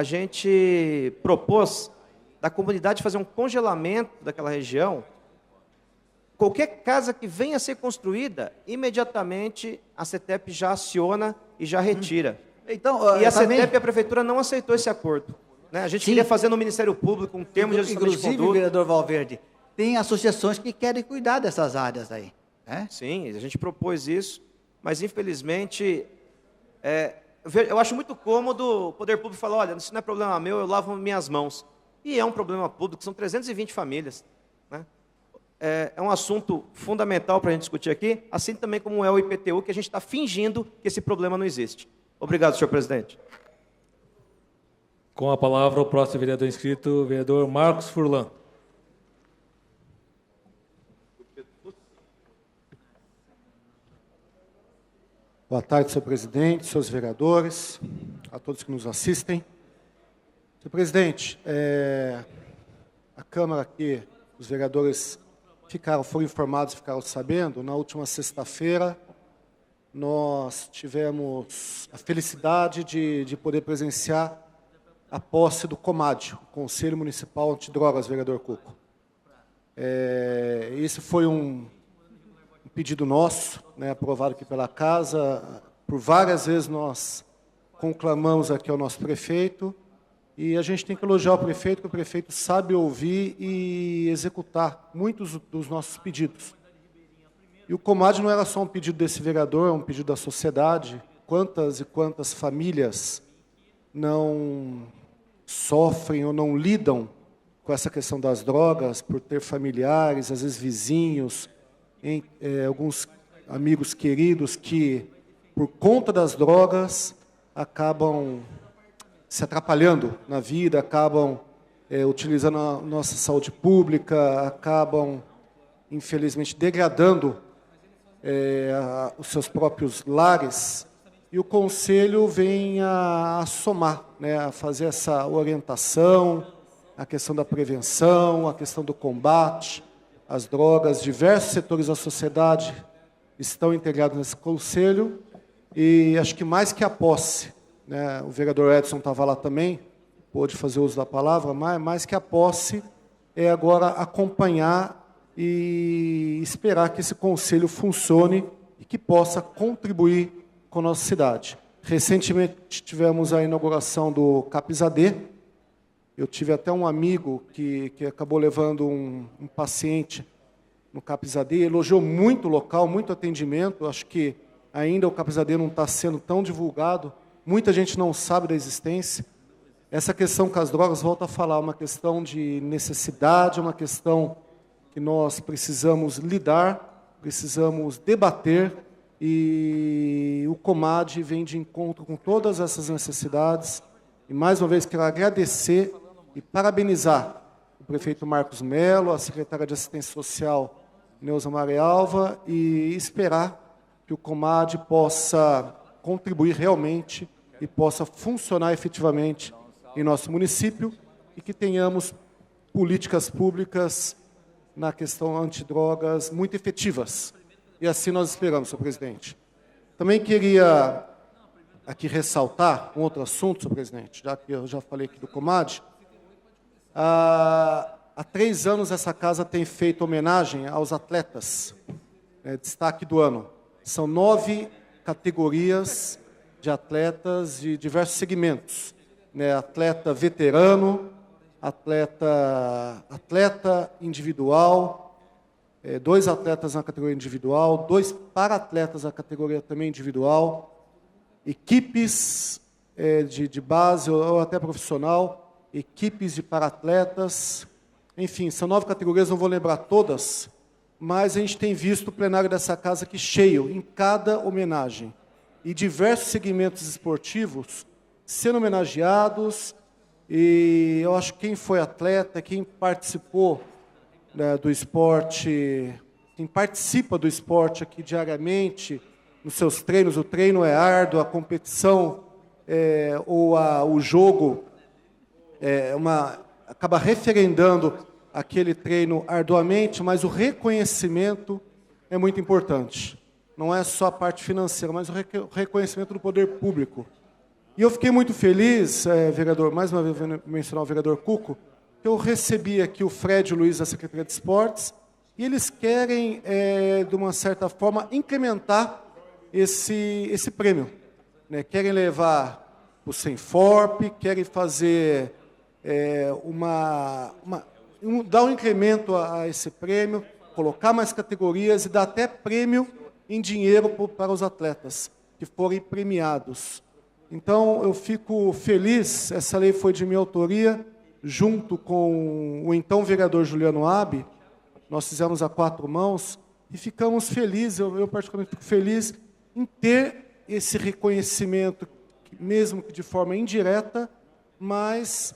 gente propôs da comunidade fazer um congelamento daquela região. Qualquer casa que venha a ser construída, imediatamente a CETEP já aciona e já retira. Então, e a CETEP e a prefeitura não aceitou esse acordo. Né? A gente queria fazer no Ministério Público um termo de ajustamento de conduta. Inclusive, vereador Valverde, tem associações que querem cuidar dessas áreas aí. Sim, a gente propôs isso, mas infelizmente, eu acho muito cômodo o poder público falar, olha, isso não é problema meu, eu lavo minhas mãos. E é um problema público, são 320 famílias. Né? É um assunto fundamental para a gente discutir aqui, assim também como é o IPTU, que a gente está fingindo que esse problema não existe. Obrigado, senhor presidente. Com a palavra, o próximo vereador inscrito, o vereador Marcos Furlan. Boa tarde, senhor presidente, senhores vereadores, a todos que nos assistem. Senhor presidente, a Câmara aqui, os vereadores foram informados, ficaram sabendo, na última sexta-feira, nós tivemos a felicidade de poder presenciar a posse do COMAD, o Conselho Municipal Antidrogas, vereador Cuco. Esse foi um pedido nosso, né, aprovado aqui pela Casa. Por várias vezes nós conclamamos aqui ao nosso prefeito, e a gente tem que elogiar o prefeito, que o prefeito sabe ouvir e executar muitos dos nossos pedidos. E o COMAD não era só um pedido desse vereador, é um pedido da sociedade. Quantas e quantas famílias não sofrem ou não lidam com essa questão das drogas, por ter familiares, às vezes vizinhos, alguns amigos queridos que, por conta das drogas, acabam se atrapalhando na vida, acabam utilizando a nossa saúde pública, acabam, infelizmente, degradando os seus próprios lares. E o Conselho vem a somar, né, a fazer essa orientação, a questão da prevenção, a questão do combate às drogas. Diversos setores da sociedade estão integrados nesse Conselho, e acho que mais que a posse né, o vereador Edson estava lá também, pôde fazer uso da palavra, mas que a posse é agora acompanhar e esperar que esse conselho funcione e que possa contribuir com a nossa cidade. Recentemente tivemos a inauguração do Capizadê. Eu tive até um amigo que acabou levando um paciente no Capizadê, elogiou muito o local, muito atendimento. Acho que ainda o Capizadê não está sendo tão divulgado, muita gente não sabe da existência. Essa questão com as drogas, volto a falar, é uma questão de necessidade, é uma questão que nós precisamos lidar, precisamos debater, e o Comad vem de encontro com todas essas necessidades. E, mais uma vez, quero agradecer e parabenizar o prefeito Marcos Melo, a secretária de Assistência Social, Neuza Marialva, e esperar que o Comad possa contribuir realmente e possa funcionar efetivamente em nosso município e que tenhamos políticas públicas na questão antidrogas muito efetivas. E assim nós esperamos, senhor presidente. Também queria aqui ressaltar um outro assunto, senhor presidente, já que eu já falei aqui do Comad. Há 3 anos essa casa tem feito homenagem aos atletas, destaque do ano. São 9 categorias de atletas de diversos segmentos. Atleta veterano, atleta individual, 2 atletas na categoria individual, 2 para-atletas na categoria também individual, equipes de base ou até profissional, equipes de para-atletas, enfim, são 9 categorias, não vou lembrar todas, mas a gente tem visto o plenário dessa casa aqui cheio, em cada homenagem, e diversos segmentos esportivos sendo homenageados, e eu acho que quem foi atleta, quem participou do esporte, quem participa do esporte aqui diariamente, nos seus treinos, o treino é árduo, a competição ou o jogo acaba referendando aquele treino arduamente, mas o reconhecimento é muito importante. Não é só a parte financeira, mas o reconhecimento do poder público. E eu fiquei muito feliz, vereador, mais uma vez vou mencionar o vereador Cuco, que eu recebi aqui o Fred e o Luiz da Secretaria de Esportes, e eles querem, de uma certa forma, incrementar esse prêmio. Querem levar o Senforp, querem fazer dar um incremento a esse prêmio, colocar mais categorias e dar até prêmio em dinheiro para os atletas que forem premiados. Então, eu fico feliz, essa lei foi de minha autoria, junto com o então vereador Juliano Abbe, nós fizemos a 4 mãos, e ficamos felizes, eu particularmente fico feliz em ter esse reconhecimento, mesmo que de forma indireta, mas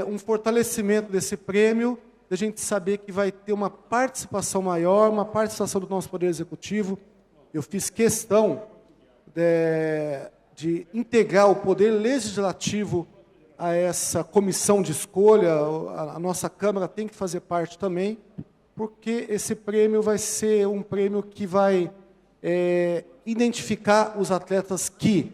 um fortalecimento desse prêmio, da gente saber que vai ter uma participação maior, uma participação do nosso Poder Executivo. Eu fiz questão de integrar o Poder Legislativo a essa comissão de escolha, a nossa Câmara tem que fazer parte também, porque esse prêmio vai ser um prêmio que vai identificar os atletas que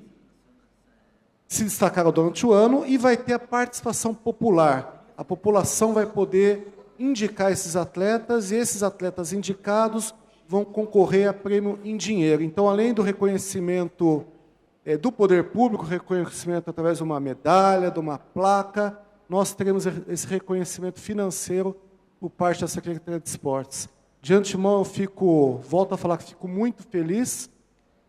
se destacaram durante o ano e vai ter a participação popular. A população vai poder indicar esses atletas e esses atletas indicados vão concorrer a prêmio em dinheiro. Então, além do reconhecimento do poder público, reconhecimento através de uma medalha, de uma placa, nós teremos esse reconhecimento financeiro por parte da Secretaria de Esportes. De antemão, volto a falar que fico muito feliz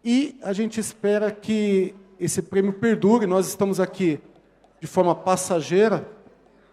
e a gente espera que esse prêmio perdure. Nós estamos aqui de forma passageira,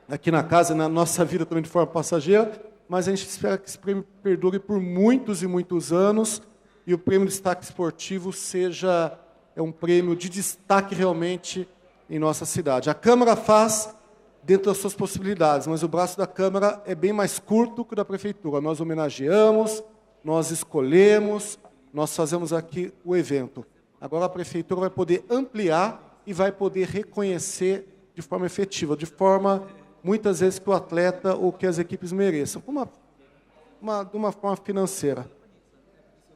aqui na casa, na nossa vida também de forma passageira, mas a gente espera que esse prêmio perdure por muitos e muitos anos e o prêmio de destaque esportivo seja um prêmio de destaque realmente em nossa cidade. A Câmara faz dentro das suas possibilidades, mas o braço da Câmara é bem mais curto que o da Prefeitura. Nós homenageamos, nós escolhemos, nós fazemos aqui o evento. Agora a Prefeitura vai poder ampliar e vai poder reconhecer de forma efetiva, de forma, muitas vezes, que o atleta ou que as equipes mereçam, de uma forma financeira.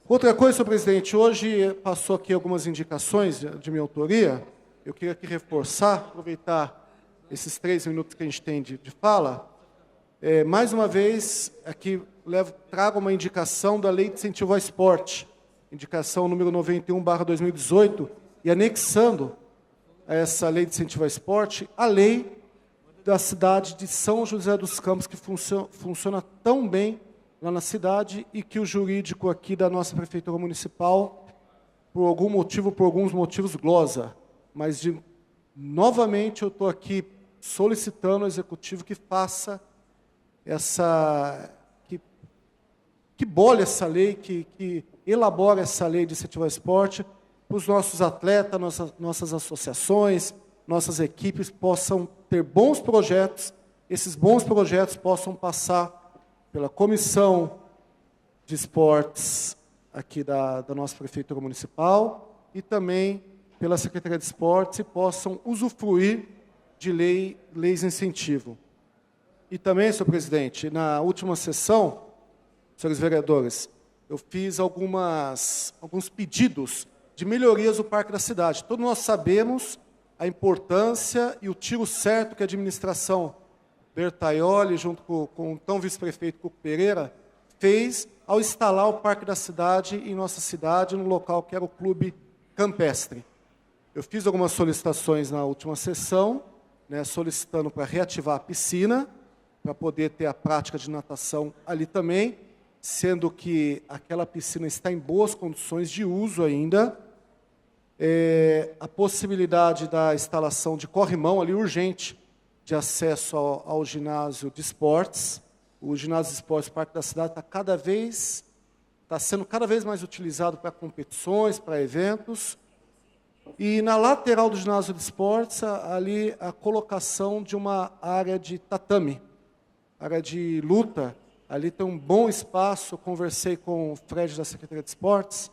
Outra coisa, senhor presidente, hoje passou aqui algumas indicações de minha autoria, eu queria aqui reforçar, aproveitar esses 3 minutos que a gente tem de fala, mais uma vez, aqui trago uma indicação da Lei de Incentivo ao Esporte, indicação número 91/2018, e anexando a essa Lei de Incentivo ao Esporte, a lei da cidade de São José dos Campos, que funciona tão bem lá na cidade e que o jurídico aqui da nossa Prefeitura Municipal, por alguns motivos, glosa. Mas, novamente, eu estou aqui solicitando ao Executivo que faça que bole essa lei, que elabore essa lei de incentivo ao esporte, para os nossos atletas, nossas associações, nossas equipes possam ter bons projetos, esses bons projetos possam passar pela Comissão de Esportes aqui da nossa Prefeitura Municipal e também pela Secretaria de Esportes e possam usufruir de leis de incentivo. E também, senhor presidente, na última sessão, senhores vereadores, eu fiz alguns pedidos de melhorias do Parque da Cidade. Todos nós sabemos a importância e o tiro certo que a administração Bertaioli, junto com o então vice-prefeito Cuco Pereira, fez ao instalar o Parque da Cidade em nossa cidade, no local que era o Clube Campestre. Eu fiz algumas solicitações na última sessão, solicitando para reativar a piscina, para poder ter a prática de natação ali também, sendo que aquela piscina está em boas condições de uso ainda. A possibilidade da instalação de corrimão ali urgente de acesso ao ginásio de esportes. O ginásio de esportes Parque da Cidade está sendo cada vez mais utilizado para competições, para eventos. E na lateral do ginásio de esportes, ali a colocação de uma área de tatame, área de luta. Ali tem um bom espaço. Eu conversei com o Fred da Secretaria de Esportes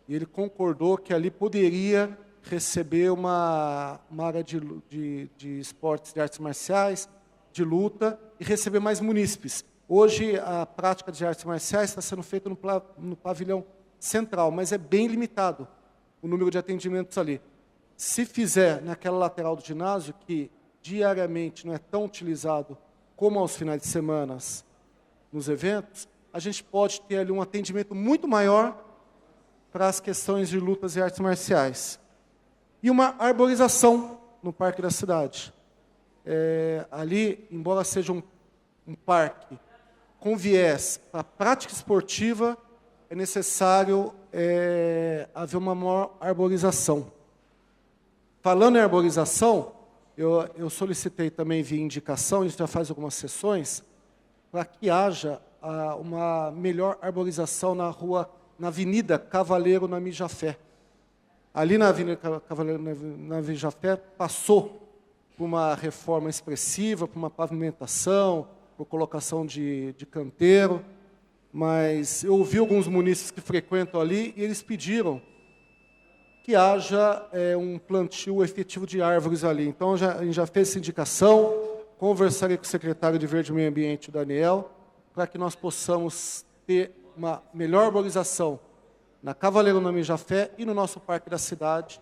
e ele concordou que ali poderia receber uma área de esportes, de artes marciais, de luta, e receber mais munícipes. Hoje, a prática de artes marciais está sendo feita no pavilhão central, mas é bem limitado o número de atendimentos ali. Se fizer naquela lateral do ginásio, que diariamente não é tão utilizado como aos finais de semana nos eventos, a gente pode ter ali um atendimento muito maior para as questões de lutas e artes marciais. E uma arborização no Parque da Cidade. Ali, embora seja um parque com viés para a prática esportiva, é necessário haver uma maior arborização. Falando em arborização, eu solicitei também via indicação, a gente já faz algumas sessões, para que haja uma melhor arborização na Avenida Cavaleiro na Mijafé. Ali na Avenida Cavaleiro na Mijafé passou por uma reforma expressiva, por uma pavimentação, por colocação de canteiro, mas eu ouvi alguns munícipes que frequentam ali e eles pediram que haja um plantio efetivo de árvores ali. Então, a gente já fez essa indicação, conversarei com o secretário de Verde e Meio Ambiente, o Daniel, para que nós possamos ter uma melhor arborização na Cavaleiro na Mijafé e no nosso Parque da Cidade,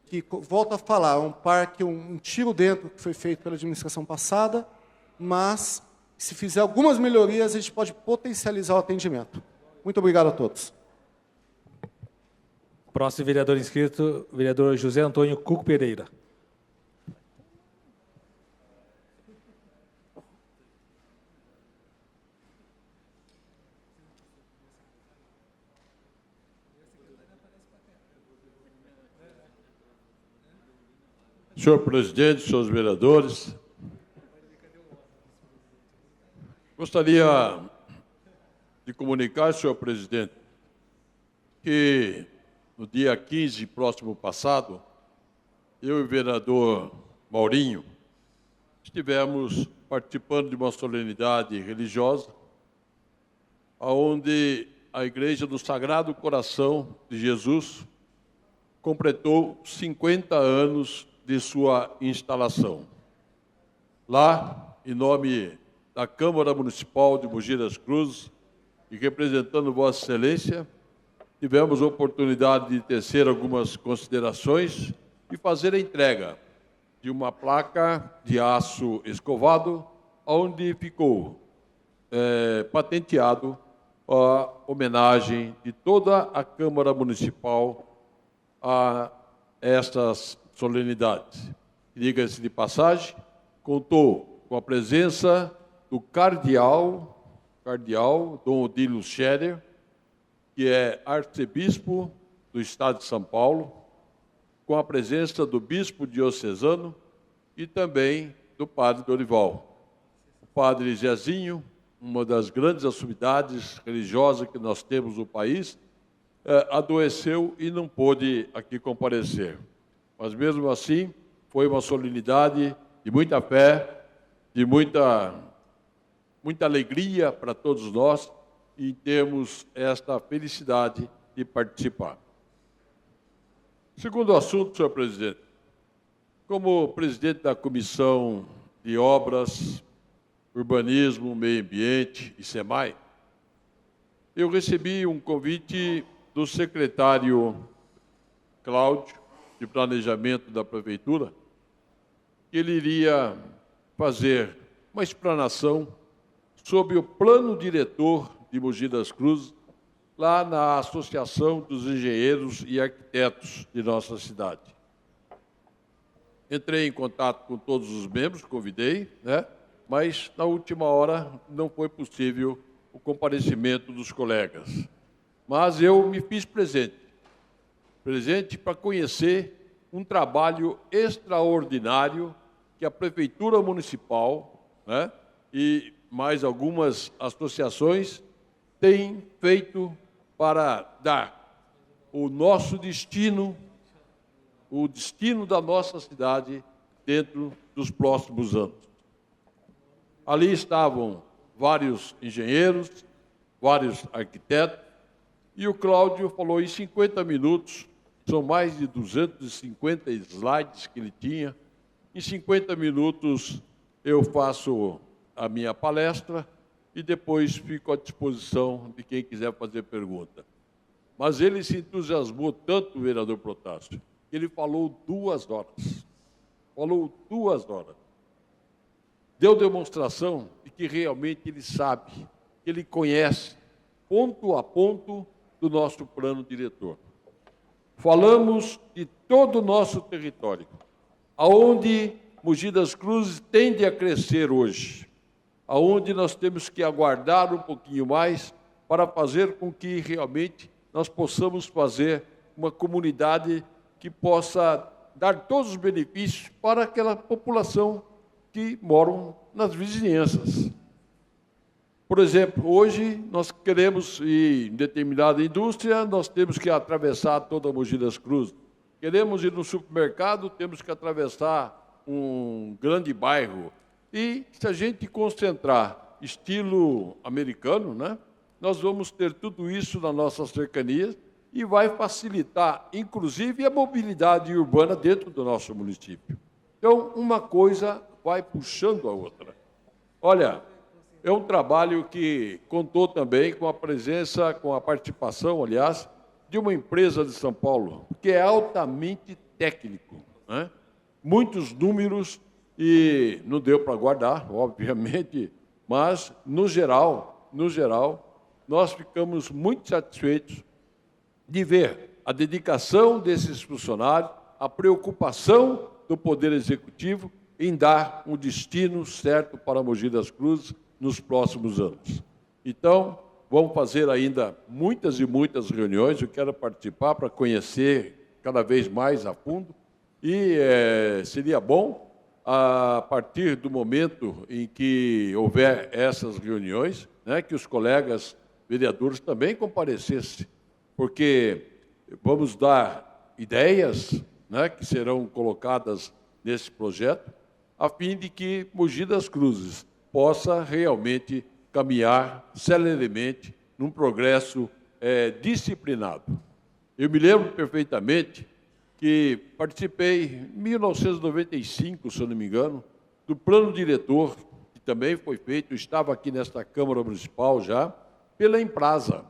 que, volto a falar, é um parque, um tiro dentro que foi feito pela administração passada, mas, se fizer algumas melhorias, a gente pode potencializar o atendimento. Muito obrigado a todos. Próximo vereador inscrito, vereador José Antônio Cuco Pereira. Senhor presidente, senhores vereadores, gostaria de comunicar, senhor presidente, que no dia 15 próximo passado, eu e o vereador Maurinho estivemos participando de uma solenidade religiosa, onde a Igreja do Sagrado Coração de Jesus completou 50 anos de sua instalação. Lá, em nome da Câmara Municipal de Mogi das Cruzes e representando Vossa Excelência, tivemos a oportunidade de tecer algumas considerações e fazer a entrega de uma placa de aço escovado, onde ficou patenteado a homenagem de toda a Câmara Municipal a estas solenidades. Diga-se de passagem, contou com a presença do cardeal Dom Odílio Scherer, que é arcebispo do estado de São Paulo, com a presença do bispo diocesano e também do padre Dorival. O padre Zezinho, uma das grandes autoridades religiosas que nós temos no país, adoeceu e não pôde aqui comparecer. Mas, mesmo assim, foi uma solenidade de muita fé, de muita alegria para todos nós, e temos esta felicidade de participar. Segundo assunto, senhor presidente, como presidente da Comissão de Obras, Urbanismo, Meio Ambiente e SEMAI, eu recebi um convite do secretário Cláudio, de Planejamento da Prefeitura, que ele iria fazer uma explanação sobre o plano diretor de Mogi das Cruzes, lá na Associação dos Engenheiros e Arquitetos de nossa cidade. Entrei em contato com todos os membros, convidei, mas na última hora não foi possível o comparecimento dos colegas. Mas eu me fiz presente para conhecer um trabalho extraordinário que a Prefeitura Municipal, e mais algumas associações têm feito para dar o nosso destino, o destino da nossa cidade dentro dos próximos anos. Ali estavam vários engenheiros, vários arquitetos, e o Cláudio falou em 50 minutos, são mais de 250 slides que ele tinha. Em 50 minutos eu faço a minha palestra e depois fico à disposição de quem quiser fazer pergunta. Mas ele se entusiasmou tanto, o vereador Protásio, que ele falou 2 horas. Falou 2 horas. Deu demonstração de que realmente ele sabe, que ele conhece, ponto a ponto, do nosso plano diretor. Falamos de todo o nosso território, aonde Mogi das Cruzes tende a crescer hoje, aonde nós temos que aguardar um pouquinho mais para fazer com que realmente nós possamos fazer uma comunidade que possa dar todos os benefícios para aquela população que moram nas vizinhanças. Por exemplo, hoje nós queremos ir em determinada indústria, nós temos que atravessar toda a Mogi das Cruzes. Queremos ir no supermercado, temos que atravessar um grande bairro. E se a gente concentrar estilo americano, nós vamos ter tudo isso nas nossas cercanias e vai facilitar, inclusive, a mobilidade urbana dentro do nosso município. Então, uma coisa vai puxando a outra. Olha, é um trabalho que contou também com a presença, com a participação, aliás, de uma empresa de São Paulo, que é altamente técnico, muitos números, e não deu para guardar, obviamente, mas, no geral, nós ficamos muito satisfeitos de ver a dedicação desses funcionários, a preocupação do Poder Executivo em dar um destino certo para Mogi das Cruzes nos próximos anos. Então, vamos fazer ainda muitas e muitas reuniões, eu quero participar para conhecer cada vez mais a fundo, e seria bom, a partir do momento em que houver essas reuniões, que os colegas vereadores também comparecessem, porque vamos dar ideias que serão colocadas nesse projeto, a fim de que Mogi das Cruzes possa realmente caminhar celeremente num progresso disciplinado. Eu me lembro perfeitamente que participei, em 1995, se eu não me engano, do plano diretor, que também foi feito, estava aqui nesta Câmara Municipal já, pela Emprasa.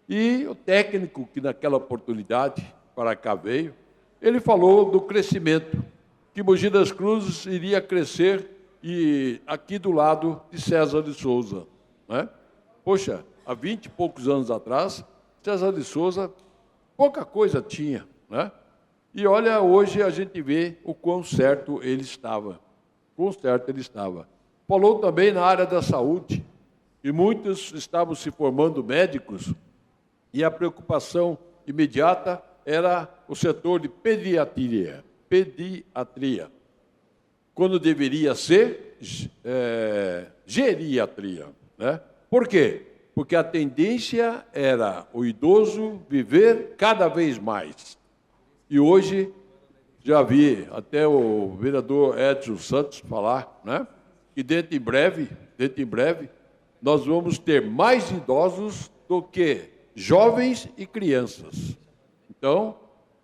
E o técnico que naquela oportunidade para cá veio, ele falou do crescimento, que Mogi das Cruzes iria crescer e aqui do lado de César de Souza, né? Poxa, há 20 e poucos anos atrás, César de Souza pouca coisa tinha, né? E olha, hoje a gente vê o quão certo ele estava. Quão certo ele estava. Falou também na área da saúde, e muitos estavam se formando médicos, e a preocupação imediata era o setor de pediatria, quando deveria ser geriatria, né? Por quê? Porque a tendência era o idoso viver cada vez mais. E hoje, já vi até o vereador Edson Santos falar, né, que dentro em breve, nós vamos ter mais idosos do que jovens e crianças. Então,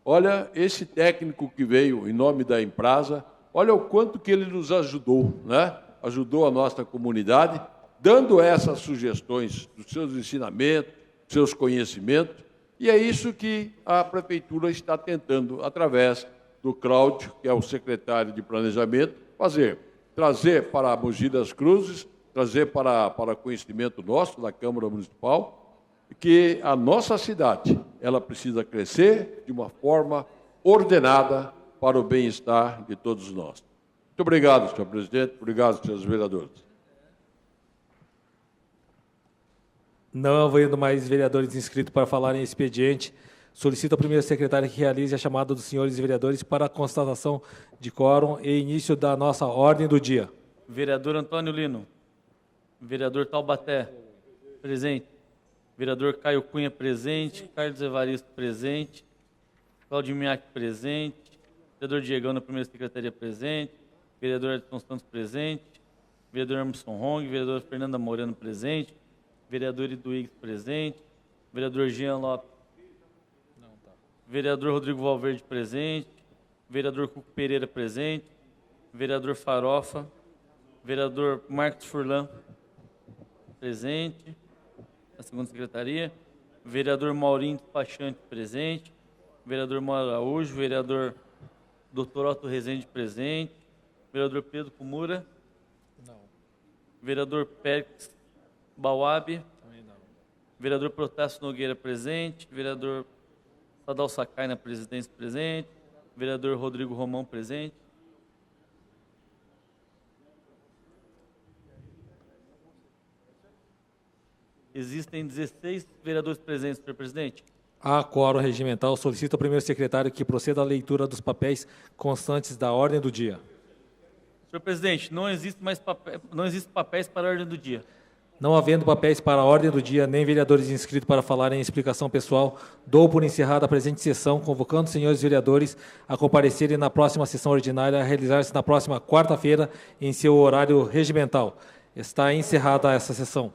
olha, esse técnico que veio em nome da Emprasa, olha o quanto que ele nos ajudou, né? Ajudou a nossa comunidade, dando essas sugestões dos seus ensinamentos, dos seus conhecimentos, e é isso que a Prefeitura está tentando, através do Cláudio, que é o secretário de Planejamento, fazer. Trazer para Mogi das Cruzes, trazer para conhecimento nosso, da Câmara Municipal, que a nossa cidade, ela precisa crescer de uma forma ordenada para o bem-estar de todos nós. Muito obrigado, senhor presidente. Obrigado, senhores vereadores. Não havendo mais vereadores inscritos para falar em expediente, solicito ao primeiro secretário que realize a chamada dos senhores vereadores para a constatação de quórum e início da nossa ordem do dia. Vereador Antônio Lino. Vereador Taubaté. Presente. Vereador Caio Cunha, presente. Carlos Evaristo, presente. Claudio Miak, presente. Vereador Diegão, na primeira secretaria, presente. Vereador Edson Santos, presente. Vereador Emerson Hong. Vereadora Fernanda Moreno, presente. Vereador Iduígues, presente. Vereador Jean Lopes. Não, tá. Vereador Rodrigo Valverde, presente. Vereador Cuco Pereira, presente. Vereador Farofa. Vereador Marcos Furlan, presente. Na segunda secretaria. Vereador Maurinho Despachante, presente. Vereador Mauro Araújo. Vereador Dr. Otto Rezende, presente. Vereador Pedro Kumura. Não. Vereador Pérez Bauab. Também não. Vereador Protásio Nogueira, presente. Vereador Sadal Sakai, na presidência, presente. Vereador Rodrigo Romão, presente. Existem 16 vereadores presentes, senhor presidente. Há quórum regimental. Solicito ao primeiro secretário que proceda à leitura dos papéis constantes da ordem do dia. Senhor presidente, não existe papéis para a ordem do dia. Não havendo papéis para a ordem do dia, nem vereadores inscritos para falar em explicação pessoal, dou por encerrada a presente sessão, convocando os senhores vereadores a comparecerem na próxima sessão ordinária, a realizar-se na próxima quarta-feira, em seu horário regimental. Está encerrada essa sessão.